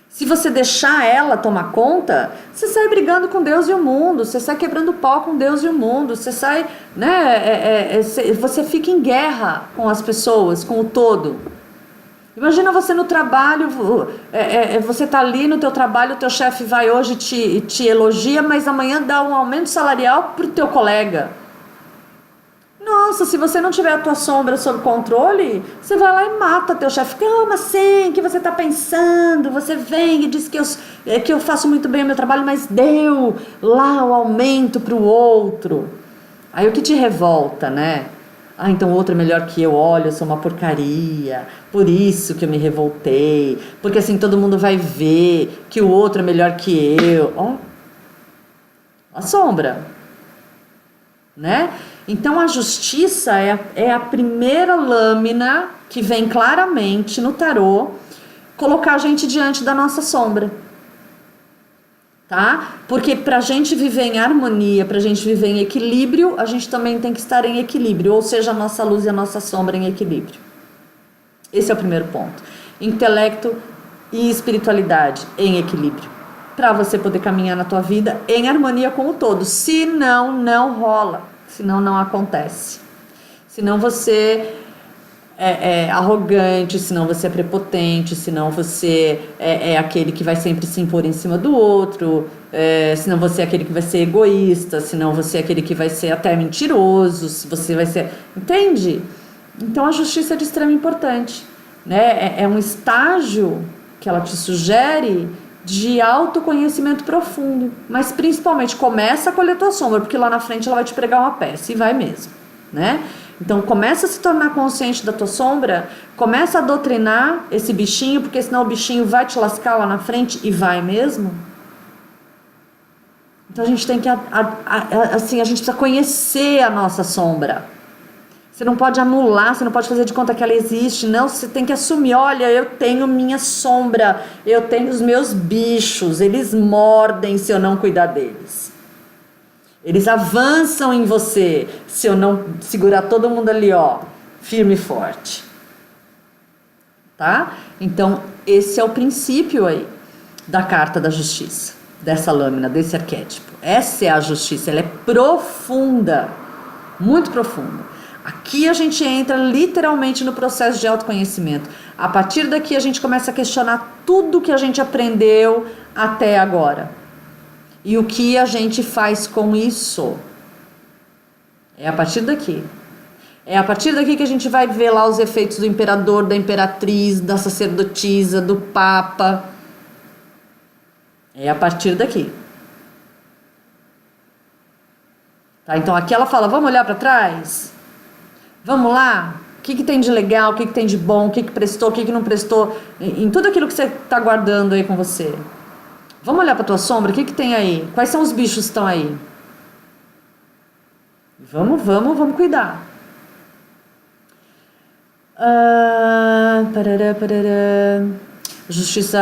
Se você deixar ela tomar conta, você sai brigando com Deus e o mundo, você sai quebrando pau com Deus e o mundo, você sai, né, você fica em guerra com as pessoas, com o todo. Imagina você no trabalho, você tá ali no teu trabalho, o teu chefe vai hoje te elogia, mas amanhã dá um aumento salarial pro teu colega. Nossa, se você não tiver a tua sombra sob controle, você vai lá e mata teu chefe. Como assim? O que você está pensando? Você vem e diz que eu faço muito bem o meu trabalho, mas deu lá o aumento para o outro. Aí o que te revolta, né? Ah, então o outro é melhor que eu. Olha, eu sou uma porcaria. Por isso que eu me revoltei. Porque assim todo mundo vai ver que o outro é melhor que eu. Ó, a sombra, né? Então a justiça é a primeira lâmina que vem claramente no tarô colocar a gente diante da nossa sombra, tá? Porque pra gente viver em harmonia, pra gente viver em equilíbrio, a gente também tem que estar em equilíbrio, ou seja, a nossa luz e a nossa sombra em equilíbrio. Esse é o primeiro ponto. Intelecto e espiritualidade em equilíbrio, para você poder caminhar na tua vida em harmonia com o todo. Senão, não rola. Senão não acontece. Senão você é arrogante, senão você é prepotente, senão você é aquele que vai sempre se impor em cima do outro, senão você é aquele que vai ser egoísta, senão você é aquele que vai ser até mentiroso, se você vai ser... Entende? Então a justiça é de extrema importância, né? É um estágio que ela te sugere de autoconhecimento profundo, mas principalmente começa a colher tua sombra, porque lá na frente ela vai te pregar uma peça, e vai mesmo, né? Então começa a se tornar consciente da tua sombra, começa a doutrinar esse bichinho, porque senão o bichinho vai te lascar lá na frente, e vai mesmo. Então a gente tem que, assim, a gente precisa conhecer a nossa sombra. Você não pode anular, você não pode fazer de conta que ela existe. Não, você tem que assumir. Olha, eu tenho minha sombra, eu tenho os meus bichos, eles mordem se eu não cuidar deles. Eles avançam em você se eu não segurar todo mundo ali, ó, firme e forte. Tá? Então, esse é o princípio aí da carta da justiça, dessa lâmina, desse arquétipo. Essa é a justiça, ela é profunda, muito profunda. Aqui a gente entra literalmente no processo de autoconhecimento. A partir daqui a gente começa a questionar tudo que a gente aprendeu até agora. E o que a gente faz com isso? É a partir daqui. É a partir daqui que a gente vai ver lá os efeitos do imperador, da imperatriz, da sacerdotisa, do papa. É a partir daqui. Tá? Então aqui ela fala, vamos olhar para trás? Vamos lá? O que tem de legal, o que tem de bom, o que prestou, o que não prestou, em tudo aquilo que você está guardando aí com você. Vamos olhar para tua sombra, o que tem aí? Quais são os bichos que estão aí? Vamos cuidar. Justiça,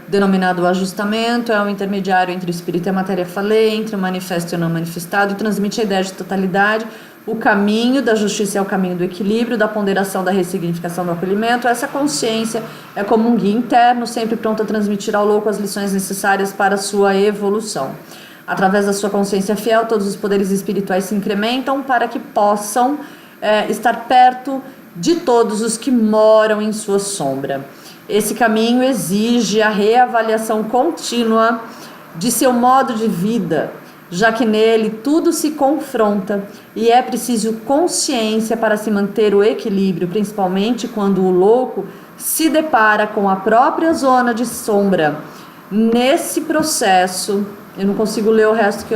denominado ajustamento, é o intermediário entre o espírito e a matéria, falei, entre o manifesto e o não manifestado, e transmite a ideia de totalidade. O caminho da justiça é o caminho do equilíbrio, da ponderação, da ressignificação, do acolhimento. Essa consciência é como um guia interno, sempre pronto a transmitir ao louco as lições necessárias para a sua evolução. Através da sua consciência fiel, todos os poderes espirituais se incrementam para que possam estar perto de todos os que moram em sua sombra. Esse caminho exige a reavaliação contínua de seu modo de vida, já que nele tudo se confronta e é preciso consciência para se manter o equilíbrio, principalmente quando o louco se depara com a própria zona de sombra. Nesse processo, eu não consigo ler o resto que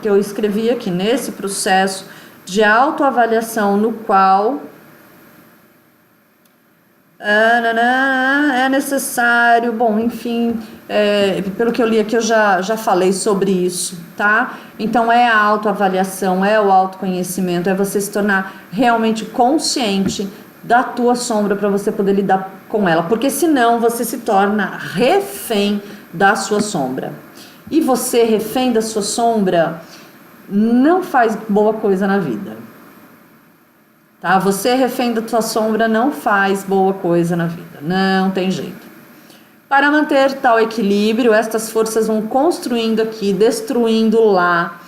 eu escrevi aqui, nesse processo de autoavaliação no qual é necessário, bom, enfim, pelo que eu li aqui eu já falei sobre isso, tá? Então é a autoavaliação, é o autoconhecimento, é você se tornar realmente consciente da tua sombra para você poder lidar com ela, porque senão você se torna refém da sua sombra. E você, refém da sua sombra, não faz boa coisa na vida. Tá? Você, refém da tua sombra, não faz boa coisa na vida. Não tem jeito. Para manter tal equilíbrio, estas forças vão construindo aqui, destruindo lá,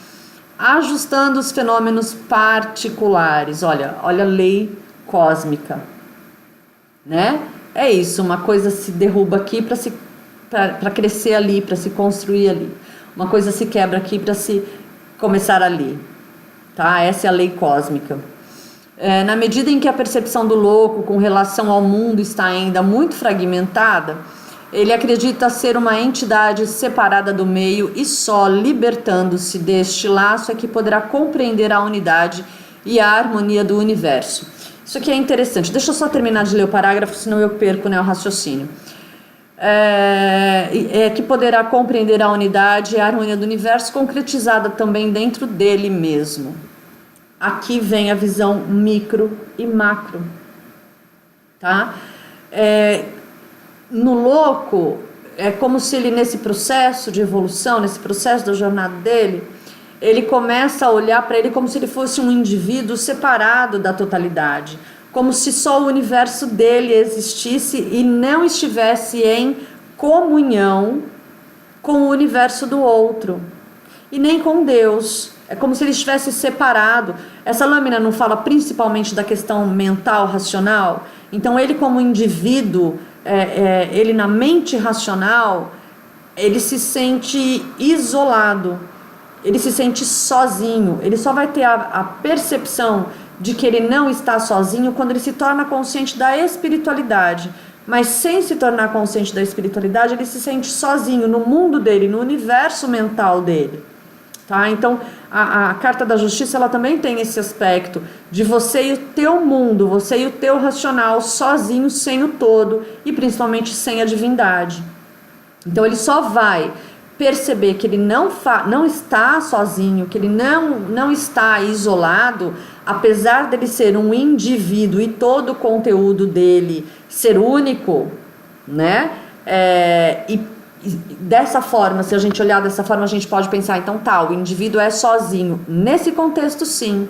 ajustando os fenômenos particulares. Olha a lei cósmica, né? É isso, uma coisa se derruba aqui para crescer ali, para se construir ali. Uma coisa se quebra aqui para se começar ali, tá? Essa é a lei cósmica. Na medida em que a percepção do louco com relação ao mundo está ainda muito fragmentada, ele acredita ser uma entidade separada do meio e só libertando-se deste laço é que poderá compreender a unidade e a harmonia do universo. Isso aqui é interessante. Deixa eu só terminar de ler o parágrafo, senão eu perco, né, o raciocínio. Que poderá compreender a unidade e a harmonia do universo concretizada também dentro dele mesmo. Aqui vem a visão micro e macro, tá? No louco, é como se ele, nesse processo de evolução, nesse processo da jornada dele, ele começa a olhar para ele como se ele fosse um indivíduo separado da totalidade, como se só o universo dele existisse e não estivesse em comunhão com o universo do outro, e nem com Deus. É como se ele estivesse separado. Essa lâmina não fala principalmente da questão mental, racional? Então ele, como indivíduo, ele na mente racional, ele se sente isolado, ele se sente sozinho. Ele só vai ter a percepção de que ele não está sozinho quando ele se torna consciente da espiritualidade. Mas sem se tornar consciente da espiritualidade, ele se sente sozinho no mundo dele, no universo mental dele. Tá? Então, a Carta da Justiça, ela também tem esse aspecto de você e o teu mundo, você e o teu racional sozinho, sem o todo e principalmente sem a divindade. Então, ele só vai perceber que ele não está sozinho, que ele não está isolado, apesar dele ser um indivíduo e todo o conteúdo dele ser único, né? E dessa forma, se a gente olhar dessa forma, a gente pode pensar, então tá, o indivíduo é sozinho. Nesse contexto, sim.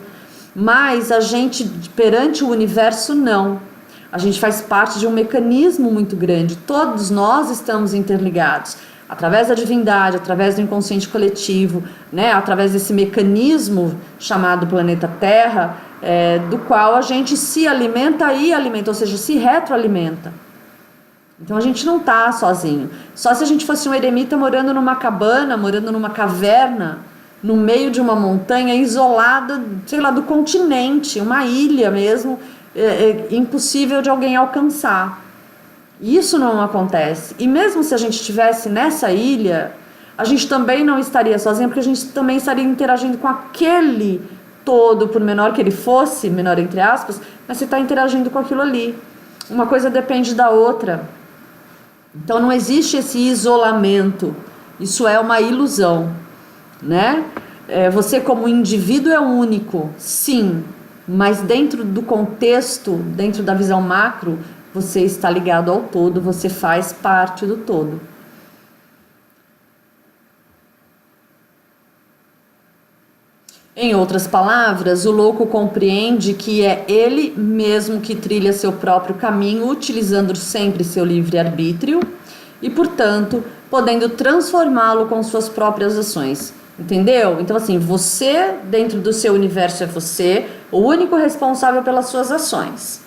Mas a gente, perante o universo, não. A gente faz parte de um mecanismo muito grande. Todos nós estamos interligados. Através da divindade, através do inconsciente coletivo, né? Através desse mecanismo chamado planeta Terra, do qual a gente se alimenta e alimenta, ou seja, se retroalimenta. Então a gente não está sozinho. Só se a gente fosse um eremita morando numa cabana, morando numa caverna, no meio de uma montanha, isolada, sei lá, do continente, uma ilha mesmo, impossível de alguém alcançar. Isso não acontece. E mesmo se a gente estivesse nessa ilha, a gente também não estaria sozinho, porque a gente também estaria interagindo com aquele todo, por menor que ele fosse, menor entre aspas, mas você está interagindo com aquilo ali. Uma coisa depende da outra. Então não existe esse isolamento, isso é uma ilusão, né? Você como indivíduo é único, sim, mas dentro do contexto, dentro da visão macro, você está ligado ao todo, você faz parte do todo. Em outras palavras, o louco compreende que é ele mesmo que trilha seu próprio caminho, utilizando sempre seu livre-arbítrio e, portanto, podendo transformá-lo com suas próprias ações. Entendeu? Então, assim, você, dentro do seu universo, é você, o único responsável pelas suas ações.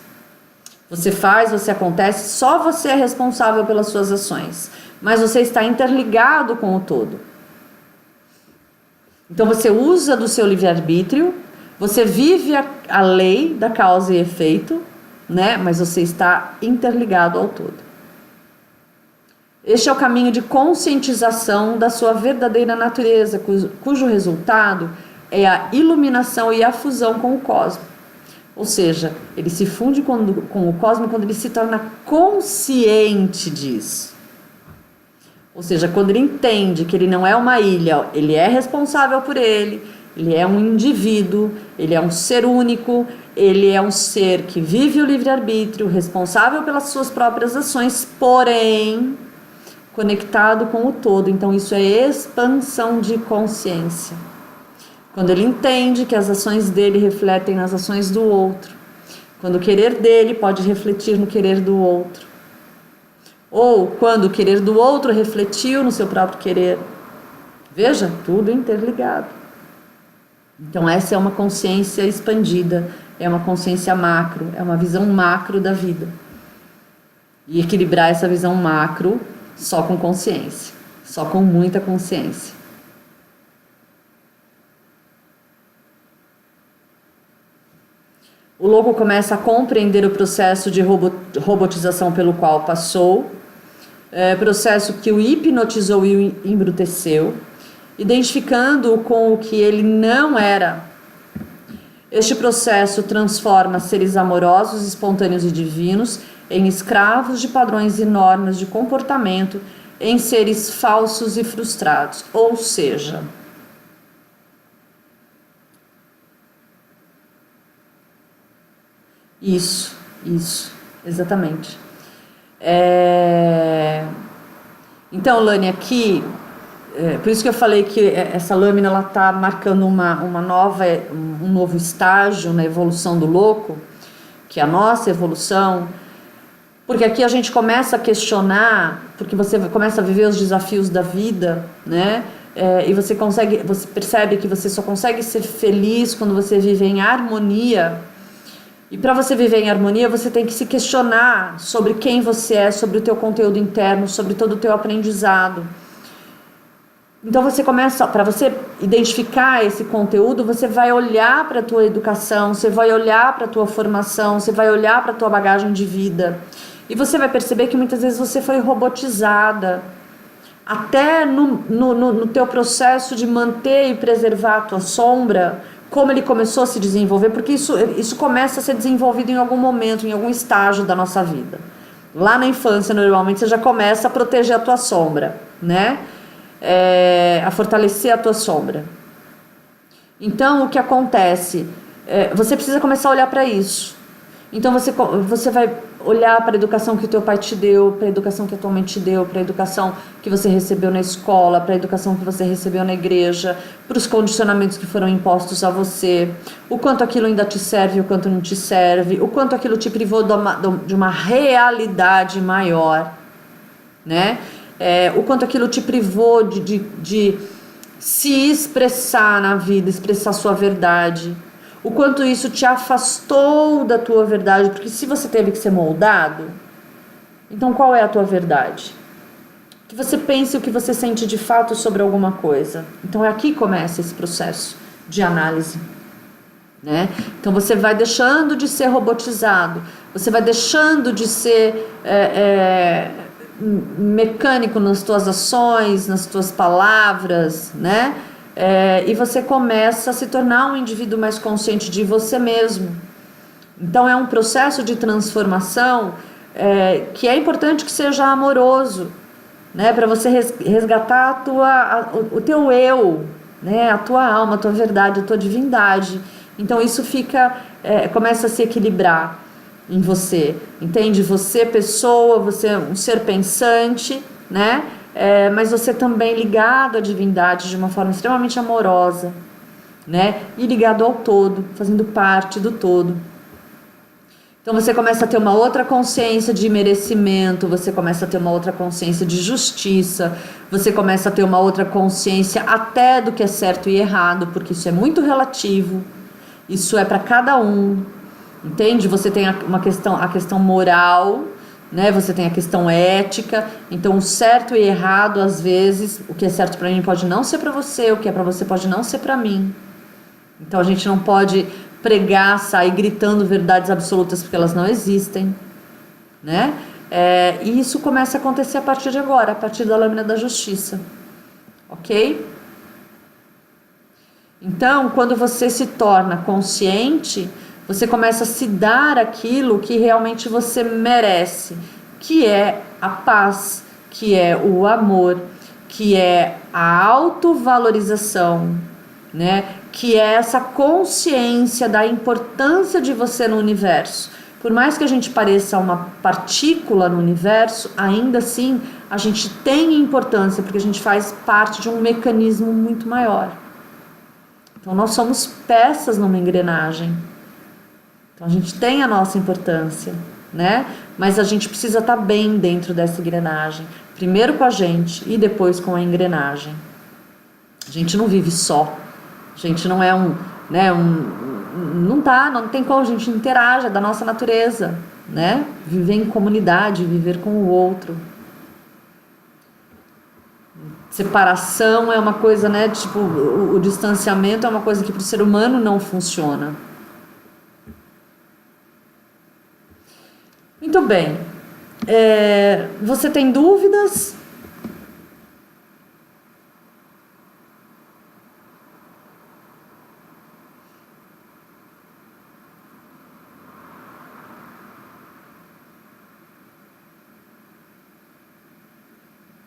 Você faz, você acontece, só você é responsável pelas suas ações. Mas você está interligado com o todo. Então você usa do seu livre-arbítrio, você vive a lei da causa e efeito, né? Mas você está interligado ao todo. Este é o caminho de conscientização da sua verdadeira natureza, cujo resultado é a iluminação e a fusão com o cosmos. Ou seja, ele se funde com o cosmos quando ele se torna consciente disso. Ou seja, quando ele entende que ele não é uma ilha, ele é responsável por ele é um indivíduo, ele é um ser único, ele é um ser que vive o livre-arbítrio, responsável pelas suas próprias ações, porém conectado com o todo. Então isso é expansão de consciência. Quando ele entende que as ações dele refletem nas ações do outro, quando o querer dele pode refletir no querer do outro. ou quando o querer do outro refletiu no seu próprio querer. Veja, tudo interligado. Então essa é uma consciência expandida, é uma consciência macro, é uma visão macro da vida. E equilibrar essa visão macro só com consciência, só com muita consciência. O louco começa a compreender o processo de robotização pelo qual passou, processo que o hipnotizou e o embruteceu, identificando-o com o que ele não era. Este processo transforma seres amorosos, espontâneos e divinos em escravos de padrões e normas de comportamento, em seres falsos e frustrados. Ou seja, isso, exatamente. Então, Lani, aqui, por isso que eu falei que essa lâmina ela está marcando um novo estágio na evolução do louco, que é a nossa evolução, porque aqui a gente começa a questionar, porque você começa a viver os desafios da vida, né? E você percebe que você só consegue ser feliz quando você vive em harmonia. E para você viver em harmonia, você tem que se questionar sobre quem você é, sobre o teu conteúdo interno, sobre todo o teu aprendizado. Então você começa, para você identificar esse conteúdo, você vai olhar para a tua educação, você vai olhar para a tua formação, você vai olhar para a tua bagagem de vida. E você vai perceber que muitas vezes você foi robotizada. Até no teu processo de manter e preservar a tua sombra, como ele começou a se desenvolver, porque isso começa a ser desenvolvido em algum momento, em algum estágio da nossa vida. Lá na infância, normalmente, você já começa a proteger a tua sombra, né? A fortalecer a tua sombra. Então, o que acontece? Você precisa começar a olhar para isso. Então, você vai olhar para a educação que o teu pai te deu, para a educação que a tua mãe te deu, para a educação que você recebeu na escola, para a educação que você recebeu na igreja, para os condicionamentos que foram impostos a você, o quanto aquilo ainda te serve, o quanto não te serve, o quanto aquilo te privou de uma realidade maior, né? O quanto aquilo te privou de se expressar na vida, expressar sua verdade. O quanto isso te afastou da tua verdade, porque se você teve que ser moldado, então qual é a tua verdade? Que você pense o que você sente de fato sobre alguma coisa. Então é aqui que começa esse processo de análise, né? Então você vai deixando de ser robotizado, você vai deixando de ser mecânico nas tuas ações, nas tuas palavras, né? E você começa a se tornar um indivíduo mais consciente de você mesmo. Então é um processo de transformação que é importante que seja amoroso, né? Para você resgatar o teu eu, né? A tua alma, a tua verdade, a tua divindade. Então isso começa a se equilibrar em você, entende? Você pessoa, você é um ser pensante, né? Mas você também ligado à divindade de uma forma extremamente amorosa, né? E ligado ao todo, fazendo parte do todo. Então você começa a ter uma outra consciência de merecimento, você começa a ter uma outra consciência de justiça, você começa a ter uma outra consciência até do que é certo e errado, porque isso é muito relativo, isso é para cada um, entende? Você tem a questão moral, né? Você tem a questão ética. Então o certo e errado, às vezes, o que é certo para mim pode não ser para você, o que é para você pode não ser para mim. Então a gente não pode pregar, sair gritando verdades absolutas, porque elas não existem, né? E isso começa a acontecer a partir de agora, a partir da lâmina da justiça, ok? Então, quando você se torna consciente, você começa a se dar aquilo que realmente você merece, que é a paz, que é o amor, que é a autovalorização, né? Que é essa consciência da importância de você no universo. Por mais que a gente pareça uma partícula no universo, ainda assim a gente tem importância, porque a gente faz parte de um mecanismo muito maior. Então nós somos peças numa engrenagem. Então a gente tem a nossa importância, né? Mas a gente precisa estar bem dentro dessa engrenagem. Primeiro com a gente e depois com a engrenagem. A gente não vive só. A gente não é não tem como, a gente interage, é da nossa natureza, né? Viver em comunidade, viver com o outro. Separação é uma coisa, né? Tipo, o distanciamento é uma coisa que para o ser humano não funciona. Muito bem. Você tem dúvidas?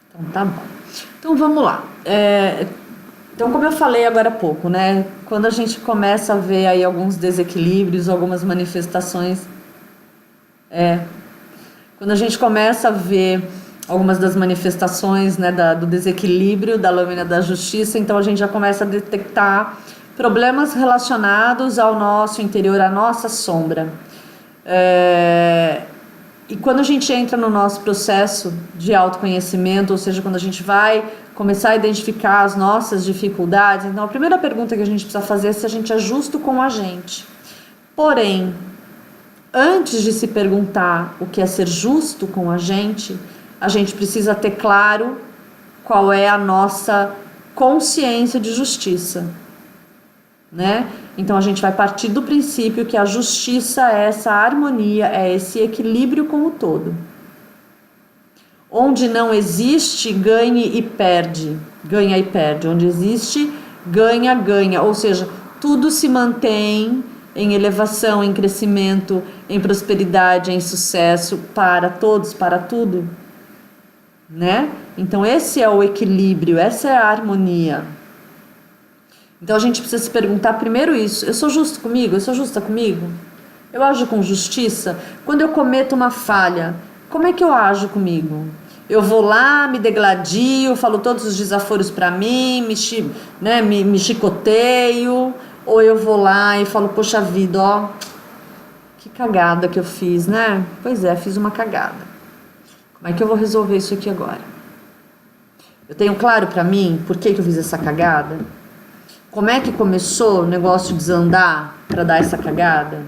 Então tá bom. Então vamos lá. Então, como eu falei agora há pouco, né? Quando a gente começa a ver aí alguns desequilíbrios, algumas manifestações, quando a gente começa a ver algumas das manifestações, né, do desequilíbrio da lâmina da justiça, então a gente já começa a detectar problemas relacionados ao nosso interior, à nossa sombra. E quando a gente entra no nosso processo de autoconhecimento, ou seja, quando a gente vai começar a identificar as nossas dificuldades, então a primeira pergunta que a gente precisa fazer é se a gente é justo com a gente. Porém, antes de se perguntar o que é ser justo com a gente precisa ter claro qual é a nossa consciência de justiça, né? Então a gente vai partir do princípio que a justiça é essa harmonia, é esse equilíbrio com o todo. Onde não existe ganhe e perde, ganha e perde. Onde existe ganha, ganha. Ou seja, tudo se mantém em elevação, em crescimento, em prosperidade, em sucesso para todos, para tudo, né? Então esse é o equilíbrio, essa é a harmonia. Então a gente precisa se perguntar primeiro isso: eu sou justo comigo? Eu sou justa comigo? Eu ajo com justiça? Quando eu cometo uma falha, como é que eu ajo comigo? Eu vou lá, me degladio, falo todos os desaforos para mim, me chicoteio, ou eu vou lá e falo, poxa vida, ó, que cagada que eu fiz, né? Pois é, fiz uma cagada. Como é que eu vou resolver isso aqui agora? Eu tenho claro para mim por que eu fiz essa cagada? Como é que começou o negócio de desandar para dar essa cagada?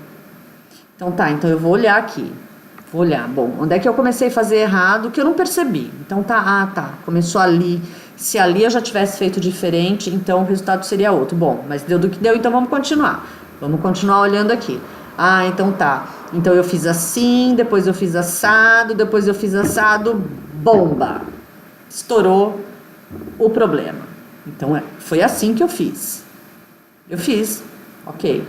Então tá, então eu vou olhar aqui. Vou olhar, bom, onde é que eu comecei a fazer errado que eu não percebi? Então tá, começou ali. Se ali eu já tivesse feito diferente, então o resultado seria outro. Bom, mas deu do que deu, então vamos continuar. Vamos continuar olhando aqui. Ah, então tá. Então eu fiz assim, depois eu fiz assado, bomba! Estourou o problema. Então foi assim que eu fiz. Eu fiz, ok.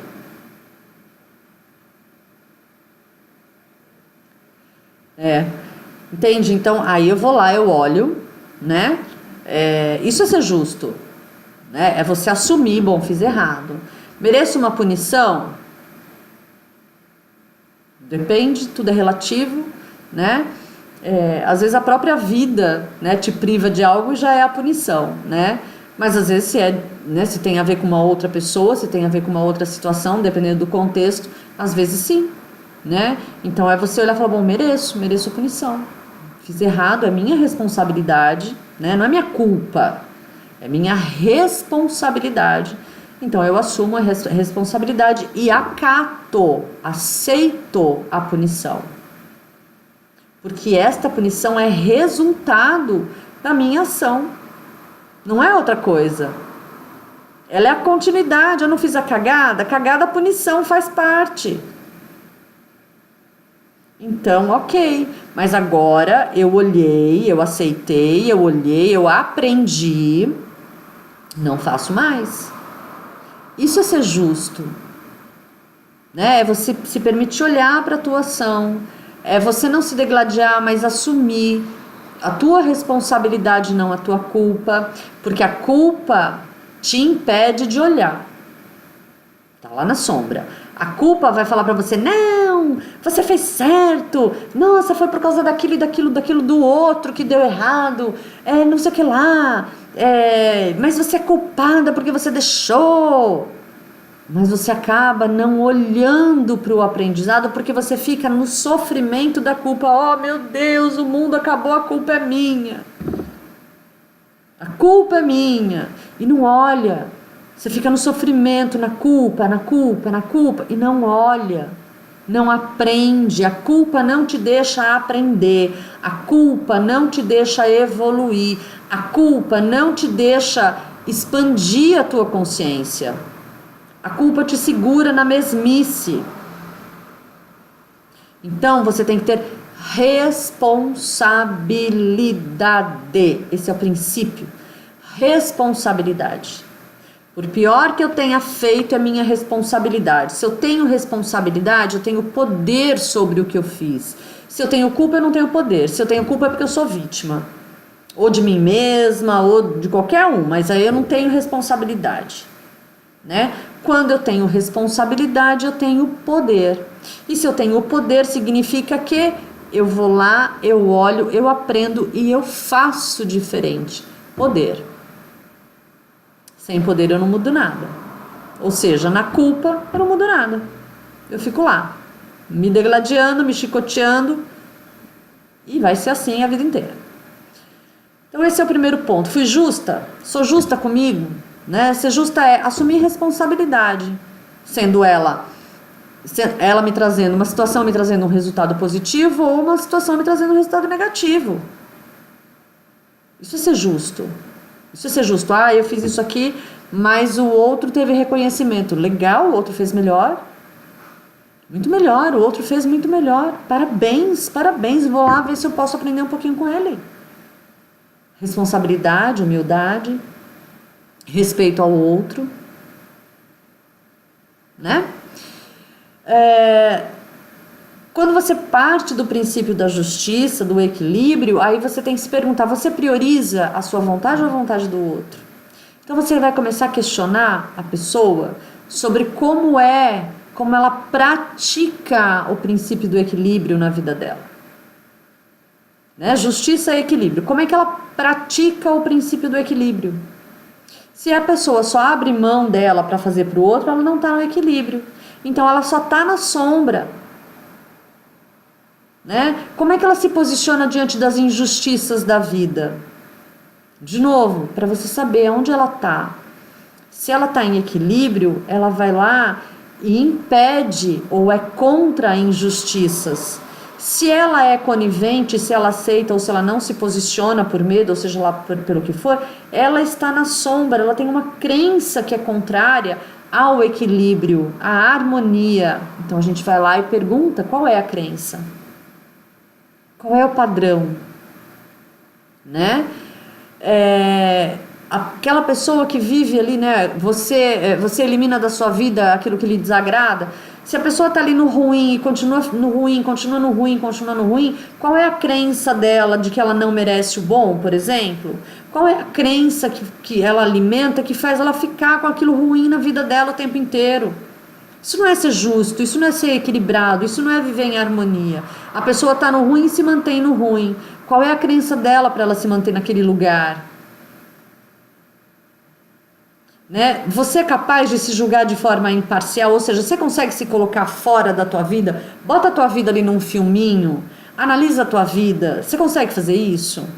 Entende? Então aí eu vou lá, eu olho, né? Isso é ser justo, né? É você assumir, bom, fiz errado. Mereço uma punição? Depende, tudo é relativo, né? Às vezes a própria vida, né, te priva de algo e já é a punição, né? Mas às vezes se tem a ver com uma outra pessoa, se tem a ver com uma outra situação, dependendo do contexto, às vezes sim, né? Então é você olhar e falar, bom, mereço punição. Fiz errado, é minha responsabilidade, né? Não é minha culpa, é minha responsabilidade. Então eu assumo a responsabilidade e aceito a punição. Porque esta punição é resultado da minha ação. Não é outra coisa. Ela é a continuidade. Eu não fiz a cagada a punição faz parte. Então, ok. Mas agora eu olhei, eu aceitei, eu aprendi. Não faço mais. Isso é ser justo. Né? É você se permitir olhar para a tua ação. É você não se degladiar, mas assumir a tua responsabilidade, não a tua culpa, porque a culpa te impede de olhar. Tá lá na sombra. A culpa vai falar pra você, não, você fez certo, nossa, foi por causa daquilo do outro que deu errado, não sei o que lá, mas você é culpada porque você deixou. Mas você acaba não olhando para o aprendizado porque você fica no sofrimento da culpa. Oh, meu Deus, o mundo acabou, a culpa é minha. A culpa é minha. E não olha. Você fica no sofrimento, na culpa e não olha. Não aprende. A culpa não te deixa aprender. A culpa não te deixa evoluir. A culpa não te deixa expandir a tua consciência. A culpa te segura na mesmice. Então você tem que ter responsabilidade. Esse é o princípio. Responsabilidade. Por pior que eu tenha feito, é minha responsabilidade. Se eu tenho responsabilidade, eu tenho poder sobre o que eu fiz. Se eu tenho culpa, eu não tenho poder. Se eu tenho culpa, é porque eu sou vítima. Ou de mim mesma, ou de qualquer um. Mas aí eu não tenho responsabilidade. Né? Quando eu tenho responsabilidade, eu tenho poder. E se eu tenho poder, significa que eu vou lá, eu olho, eu aprendo e eu faço diferente. Poder. Sem poder eu não mudo nada. Ou seja, na culpa eu não mudo nada. Eu fico lá, me degladiando, me chicoteando, e vai ser assim a vida inteira. Então esse é o primeiro ponto. Fui justa? Sou justa comigo? Né? Ser justa é assumir responsabilidade, sendo ela me trazendo uma situação, me trazendo um resultado positivo, ou uma situação me trazendo um resultado negativo. Isso é ser justo. Isso é ser justo. Ah, eu fiz isso aqui, mas o outro teve reconhecimento. Legal, o outro fez melhor. Muito melhor, o outro fez muito melhor. Parabéns, parabéns. Vou lá ver se eu posso aprender um pouquinho com ele. Responsabilidade, humildade, respeito ao outro, né? Quando você parte do princípio da justiça, do equilíbrio, aí você tem que se perguntar, você prioriza a sua vontade ou a vontade do outro? Então você vai começar a questionar a pessoa sobre como ela pratica o princípio do equilíbrio na vida dela. Né? Justiça e equilíbrio. Como é que ela pratica o princípio do equilíbrio? Se a pessoa só abre mão dela para fazer para o outro, ela não está no equilíbrio. Então ela só está na sombra. Né? Como é que ela se posiciona diante das injustiças da vida? De novo, para você saber onde ela está. Se ela está em equilíbrio, ela vai lá e impede ou é contra injustiças. Se ela é conivente, se ela aceita ou se ela não se posiciona por medo, ou seja lá pelo que for, ela está na sombra, ela tem uma crença que é contrária ao equilíbrio, à harmonia. Então a gente vai lá e pergunta qual é a crença, qual é o padrão, né? Aquela pessoa que vive ali, né? Você elimina da sua vida aquilo que lhe desagrada. Se a pessoa está ali no ruim e continua no ruim, qual é a crença dela de que ela não merece o bom, por exemplo? Qual é a crença que ela alimenta que faz ela ficar com aquilo ruim na vida dela o tempo inteiro? Isso não é ser justo, isso não é ser equilibrado, isso não é viver em harmonia. A pessoa está no ruim e se mantém no ruim. Qual é a crença dela para ela se manter naquele lugar? Né? Você é capaz de se julgar de forma imparcial, ou seja, você consegue se colocar fora da tua vida? Bota a tua vida ali num filminho, analisa a tua vida. Você consegue fazer isso?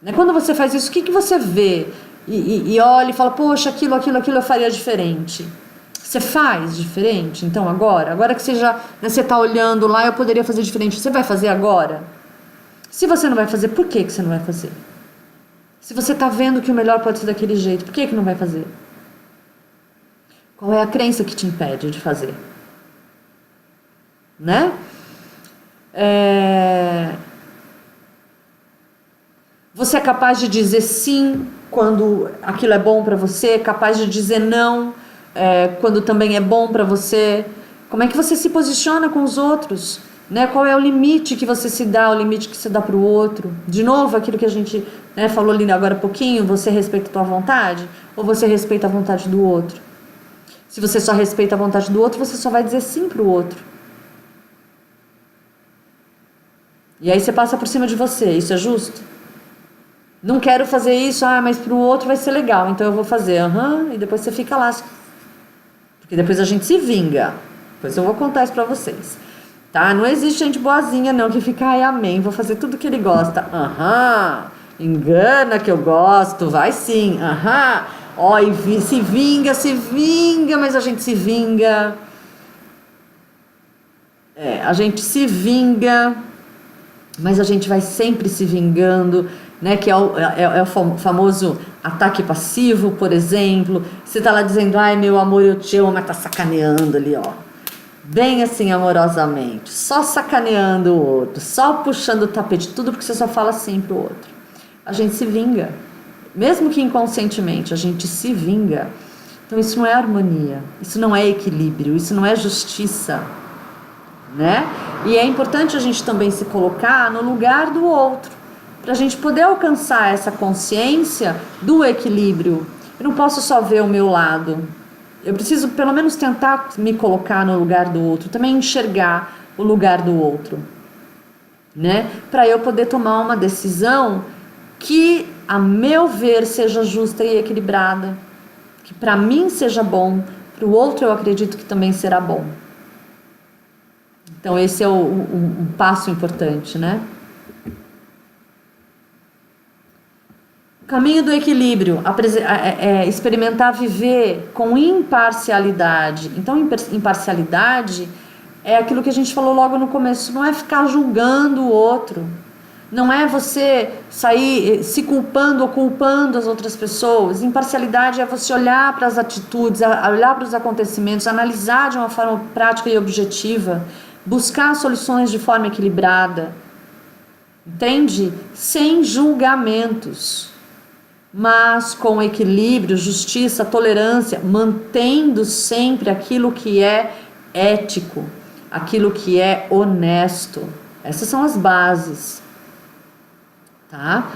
Né? Quando você faz isso, o que você vê? E olha e fala, poxa, aquilo eu faria diferente. Você faz diferente? Então agora que você está olhando lá, eu poderia fazer diferente. Você vai fazer agora? Se você não vai fazer, por que você não vai fazer? Se você está vendo que o melhor pode ser daquele jeito, por que não vai fazer? Qual é a crença que te impede de fazer? Né? Você é capaz de dizer sim quando aquilo é bom para você? Capaz de dizer não quando também é bom para você? Como é que você se posiciona com os outros? Né? Qual é o limite que você se dá, o limite que você dá para o outro? De novo, aquilo que a gente falou ali agora há pouquinho, você respeita a tua vontade ou você respeita a vontade do outro? Se você só respeita a vontade do outro, você só vai dizer sim para o outro. E aí você passa por cima de você, isso é justo? Não quero fazer isso, mas para o outro vai ser legal, então eu vou fazer. E depois você fica lá Porque depois a gente se vinga. Depois eu vou contar isso pra vocês. Tá? Não existe gente boazinha não que fica, ai, amém, vou fazer tudo que ele gosta. Aham, engana que eu gosto, vai sim. Aham, ó, e se vinga, mas a gente se vinga. A gente se vinga, mas a gente vai sempre se vingando, né? Que é o famoso ataque passivo, por exemplo. Você tá lá dizendo, ai, meu amor, eu te amo, mas tá sacaneando ali, ó. Bem assim, amorosamente, só sacaneando o outro, só puxando o tapete, tudo porque você só fala assim pro outro. A gente se vinga, mesmo que inconscientemente, a gente se vinga. Então isso não é harmonia, isso não é equilíbrio, isso não é justiça, né? E é importante a gente também se colocar no lugar do outro, para a gente poder alcançar essa consciência do equilíbrio. Eu não posso só ver o meu lado. Eu preciso pelo menos tentar me colocar no lugar do outro, também enxergar o lugar do outro, né? Para eu poder tomar uma decisão que, a meu ver, seja justa e equilibrada, que para mim seja bom, para o outro eu acredito que também será bom. Então esse é um passo importante, né? Caminho do equilíbrio, experimentar viver com imparcialidade. Então, imparcialidade é aquilo que a gente falou logo no começo, não é ficar julgando o outro, não é você sair se culpando ou culpando as outras pessoas. Imparcialidade é você olhar para as atitudes, olhar para os acontecimentos, analisar de uma forma prática e objetiva, buscar soluções de forma equilibrada, entende? Sem julgamentos, mas com equilíbrio, justiça, tolerância, mantendo sempre aquilo que é ético, aquilo que é honesto. Essas são as bases, tá?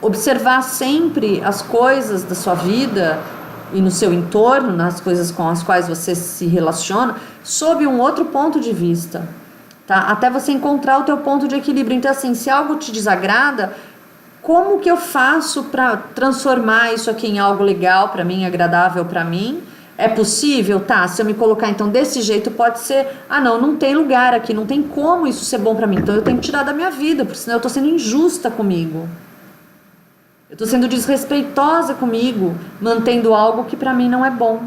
Observar sempre as coisas da sua vida e no seu entorno, nas coisas com as quais você se relaciona, sob um outro ponto de vista, tá? Até você encontrar o teu ponto de equilíbrio. Então, assim, se algo te desagrada, como que eu faço para transformar isso aqui em algo legal para mim, agradável para mim? É possível? Tá, se eu me colocar então desse jeito, pode ser, não tem lugar aqui, não tem como isso ser bom para mim, então eu tenho que tirar da minha vida, porque senão eu tô sendo injusta comigo. Eu tô sendo desrespeitosa comigo, mantendo algo que para mim não é bom,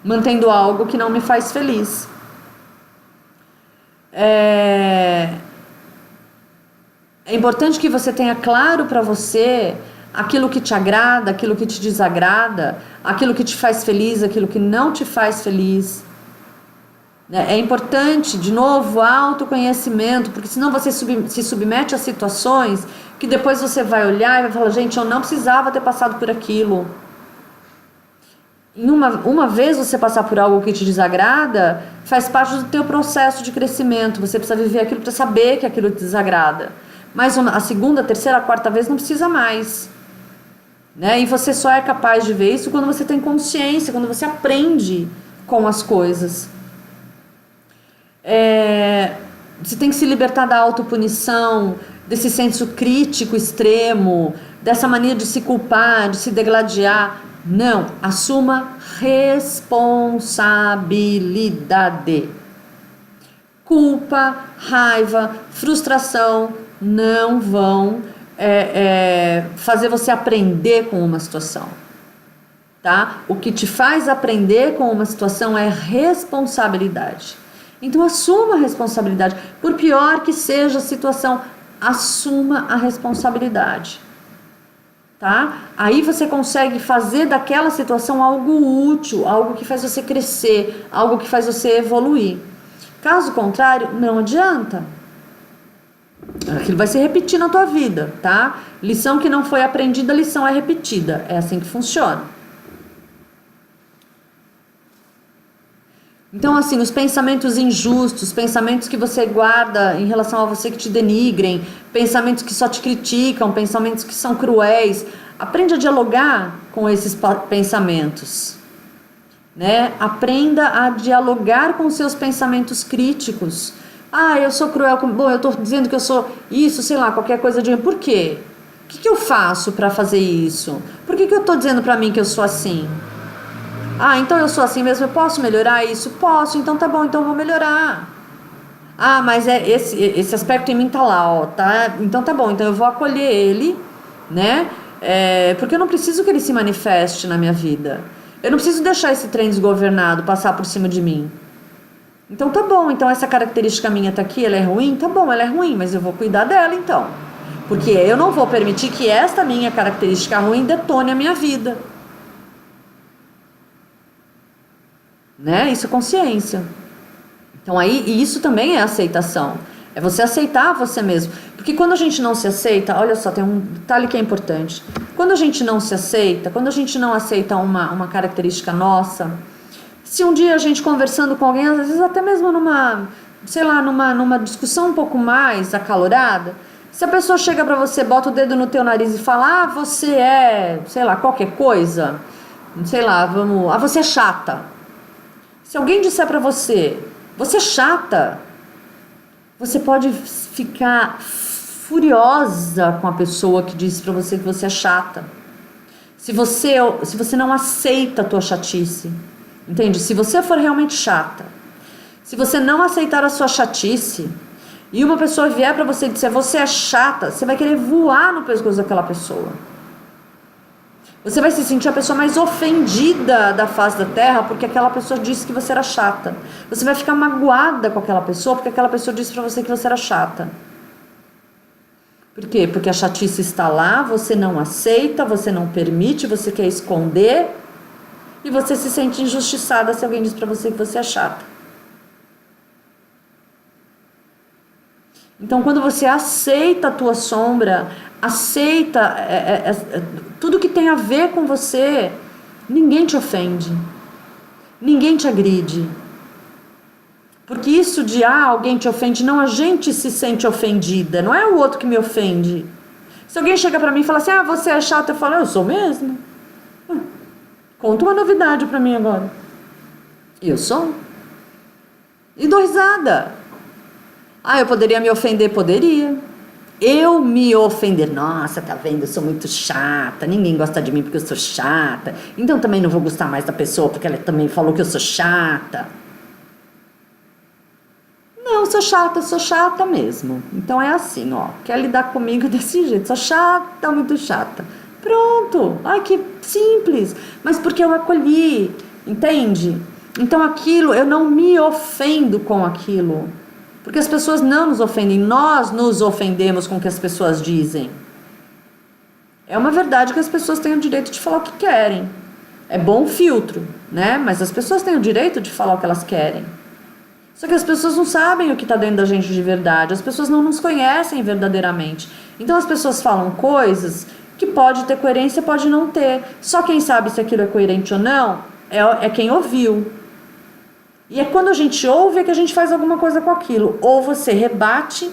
mantendo algo que não me faz feliz. É importante que você tenha claro para você aquilo que te agrada, aquilo que te desagrada, aquilo que te faz feliz, aquilo que não te faz feliz. É importante, de novo, autoconhecimento, porque senão você se submete a situações que depois você vai olhar e vai falar, gente, eu não precisava ter passado por aquilo. Uma vez você passar por algo que te desagrada, faz parte do teu processo de crescimento. Você precisa viver aquilo para saber que aquilo te desagrada. Mas a segunda, terceira, quarta vez não precisa mais, né? E você só é capaz de ver isso quando você tem consciência, quando você aprende com as coisas. Você tem que se libertar da autopunição, desse senso crítico extremo, dessa mania de se culpar, de se degladiar. Não, assuma responsabilidade. Culpa, raiva, frustração não vão fazer você aprender com uma situação, tá? O que te faz aprender com uma situação é responsabilidade. Então assuma a responsabilidade, por pior que seja a situação, assuma a responsabilidade, tá? Aí você consegue fazer daquela situação algo útil, algo que faz você crescer, algo que faz você evoluir. Caso contrário, não adianta. Aquilo vai se repetir na tua vida, tá? Lição que não foi aprendida, lição é repetida. É assim que funciona. Então, assim, os pensamentos injustos, pensamentos que você guarda em relação a você que te denigrem, pensamentos que só te criticam, pensamentos que são cruéis, aprende a dialogar com esses pensamentos, né? Aprenda a dialogar com seus pensamentos críticos. Eu sou cruel, bom, eu tô dizendo que eu sou isso, sei lá, qualquer coisa de... Por quê? O que eu faço para fazer isso? Por que eu tô dizendo para mim que eu sou assim? Ah, então eu sou assim mesmo, eu posso melhorar isso? Posso, então tá bom, então eu vou melhorar. Ah, mas esse aspecto em mim tá lá, ó, tá? Então tá bom, então eu vou acolher ele, né? Porque eu não preciso que ele se manifeste na minha vida. Eu não preciso deixar esse trem desgovernado passar por cima de mim. Então tá bom, então essa característica minha tá aqui, ela é ruim? Tá bom, ela é ruim, mas eu vou cuidar dela então. Porque eu não vou permitir que esta minha característica ruim detone a minha vida. Né? Isso é consciência. Então aí, e isso também é aceitação. É você aceitar você mesmo. Porque quando a gente não se aceita, olha só, tem um detalhe que é importante. Quando a gente não se aceita, quando a gente não aceita uma característica nossa, se um dia a gente conversando com alguém, às vezes até mesmo numa, sei lá, numa discussão um pouco mais acalorada, se a pessoa chega pra você, bota o dedo no teu nariz e fala, você é, sei lá, qualquer coisa, sei lá, você é chata. Se alguém disser pra você, você é chata, você pode ficar furiosa com a pessoa que disse pra você que você é chata. Se você não aceita a tua chatice, entende? Se você for realmente chata, se você não aceitar a sua chatice, e uma pessoa vier pra você e disser você é chata, você vai querer voar no pescoço daquela pessoa. Você vai se sentir a pessoa mais ofendida da face da terra porque aquela pessoa disse que você era chata. Você vai ficar magoada com aquela pessoa porque aquela pessoa disse pra você que você era chata. Por quê? Porque a chatice está lá, você não aceita, você não permite, você quer esconder e você se sente injustiçada se alguém diz pra você que você é chata. Então, quando você aceita a tua sombra, aceita tudo que tem a ver com você, ninguém te ofende, ninguém te agride. Porque isso de alguém te ofende, não, a gente se sente ofendida, não é o outro que me ofende. Se alguém chega pra mim e fala assim, você é chata, eu falo, eu sou mesmo. Conta uma novidade pra mim agora. Eu sou. E dou risada. Eu poderia me ofender? Poderia. Eu me ofender, nossa, tá vendo, eu sou muito chata, ninguém gosta de mim porque eu sou chata, então também não vou gostar mais da pessoa porque ela também falou que eu sou chata. Não, sou chata mesmo. Então é assim, ó, quer lidar comigo desse jeito, sou chata, muito chata. Pronto, ai que simples, mas porque eu acolhi, entende? Então aquilo, eu não me ofendo com aquilo. Porque as pessoas não nos ofendem, nós nos ofendemos com o que as pessoas dizem. É uma verdade que as pessoas têm o direito de falar o que querem. É bom filtro, né? Mas as pessoas têm o direito de falar o que elas querem. Só que as pessoas não sabem o que está dentro da gente de verdade. As pessoas não nos conhecem verdadeiramente. Então as pessoas falam coisas que pode ter coerência, pode não ter. Só quem sabe se aquilo é coerente ou não é quem ouviu. E é quando a gente ouve que a gente faz alguma coisa com aquilo. Ou você rebate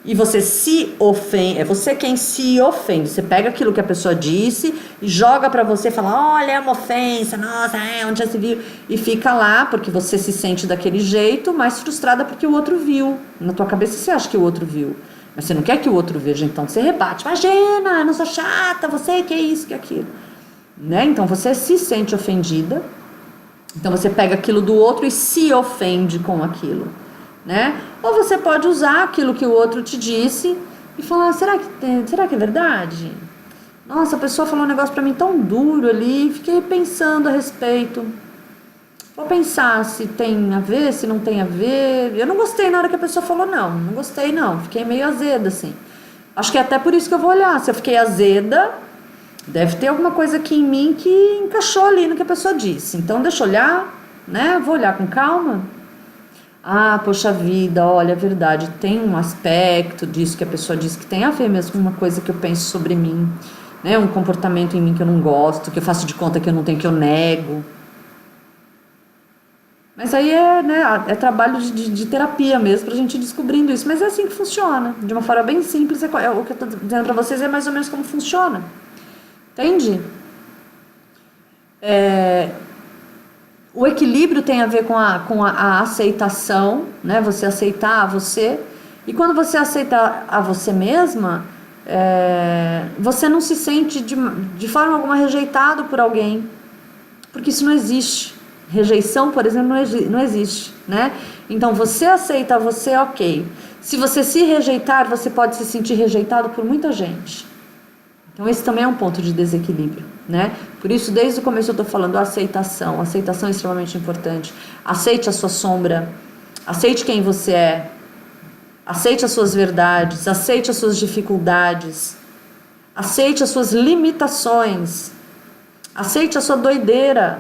e você se ofende. É você quem se ofende. Você pega aquilo que a pessoa disse e joga pra você e fala, olha, é uma ofensa, nossa, onde já se viu? E fica lá porque você se sente daquele jeito, mais frustrada porque o outro viu. Na tua cabeça você acha que o outro viu. Mas você não quer que o outro veja, então você rebate. Imagina, eu não sou chata, você que é isso, que é aquilo. Né? Então você se sente ofendida. Então você pega aquilo do outro e se ofende com aquilo, né? Ou você pode usar aquilo que o outro te disse e falar, será que é verdade? Nossa, a pessoa falou um negócio pra mim tão duro ali, fiquei pensando a respeito. Vou pensar se tem a ver, se não tem a ver. Eu não gostei na hora que a pessoa falou, não gostei não, fiquei meio azeda assim. Acho que é até por isso que eu vou olhar, se eu fiquei azeda, deve ter alguma coisa aqui em mim que encaixou ali no que a pessoa disse. Então deixa eu olhar, né? Vou olhar com calma. Poxa vida, olha, é verdade, tem um aspecto disso que a pessoa disse que tem a ver mesmo com uma coisa que eu penso sobre mim, né? Um comportamento em mim que eu não gosto, que eu faço de conta que eu não tenho, que eu nego. Mas aí é trabalho de terapia mesmo, pra gente ir descobrindo isso. Mas é assim que funciona, de uma forma bem simples. O que eu tô dizendo pra vocês é mais ou menos como funciona. Entende? O equilíbrio tem a ver com a aceitação, né? Você aceitar a você. E quando você aceita a você mesma, você não se sente de forma alguma rejeitado por alguém. Porque isso não existe. Rejeição, por exemplo, não existe, né? Então, você aceita você, ok. Se você se rejeitar, você pode se sentir rejeitado por muita gente. Então, esse também é um ponto de desequilíbrio, né? Por isso, desde o começo eu estou falando aceitação. Aceitação é extremamente importante. Aceite a sua sombra. Aceite quem você é. Aceite as suas verdades. Aceite as suas dificuldades. Aceite as suas limitações. Aceite a sua doideira.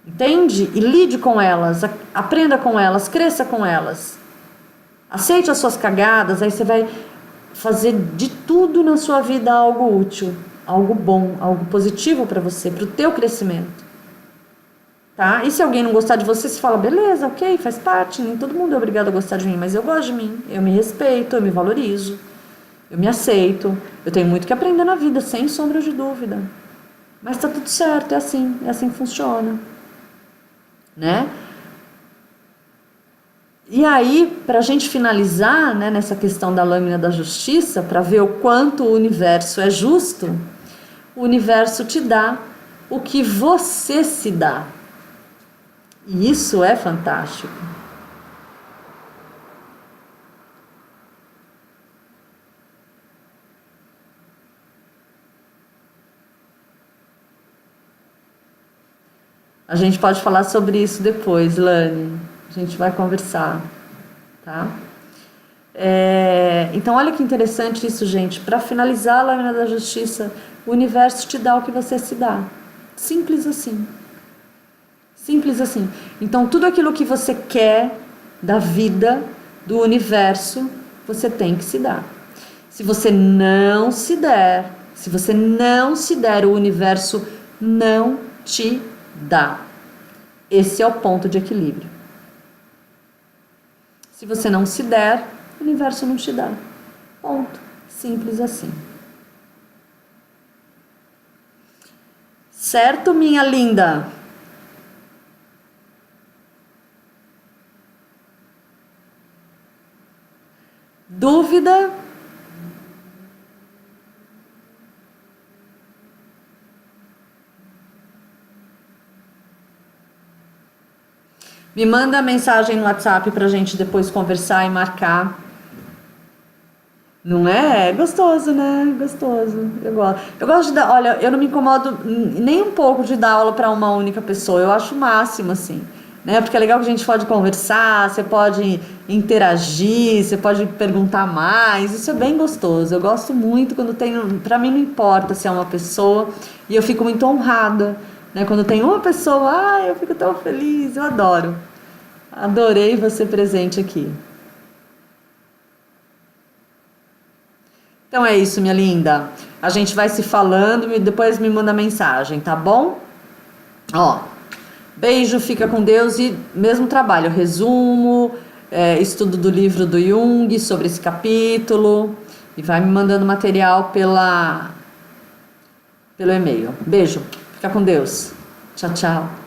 Entende? E lide com elas. Aprenda com elas. Cresça com elas. Aceite as suas cagadas. Aí você vai fazer de tudo na sua vida algo útil, algo bom, algo positivo para você, para o teu crescimento, tá? E se alguém não gostar de você, você fala, beleza, ok, faz parte, nem todo mundo é obrigado a gostar de mim, mas eu gosto de mim, eu me respeito, eu me valorizo, eu me aceito, eu tenho muito que aprender na vida, sem sombra de dúvida, mas tá tudo certo, é assim que funciona, né? E aí, para a gente finalizar, né, nessa questão da lâmina da justiça, para ver o quanto o universo é justo, o universo te dá o que você se dá. E isso é fantástico. A gente pode falar sobre isso depois, Lani. A gente vai conversar, tá? Então, olha que interessante isso, gente. Para finalizar a lâmina da justiça, o universo te dá o que você se dá. Simples assim. Simples assim. Então, tudo aquilo que você quer da vida, do universo, você tem que se dar. Se você não se der, o universo não te dá. Esse é o ponto de equilíbrio. Se você não se der, o universo não te dá. Ponto. Simples assim. Certo, minha linda? Dúvida? Me manda mensagem no WhatsApp pra gente depois conversar e marcar. Não é? É gostoso, né? Gostoso. Eu gosto de dar. Olha, eu não me incomodo nem um pouco de dar aula para uma única pessoa. Eu acho o máximo, assim. Né? Porque é legal que a gente pode conversar, você pode interagir, você pode perguntar mais. Isso é bem gostoso. Eu gosto muito quando tem. Para mim, não importa se é uma pessoa. E eu fico muito honrada. Né? Quando tem uma pessoa, eu fico tão feliz. Eu adoro. Adorei você presente aqui. Então é isso, minha linda. A gente vai se falando e depois me manda mensagem, tá bom? Ó, beijo, fica com Deus e mesmo trabalho, resumo, estudo do livro do Jung sobre esse capítulo e vai me mandando material pelo e-mail. Beijo, fica com Deus. Tchau, tchau.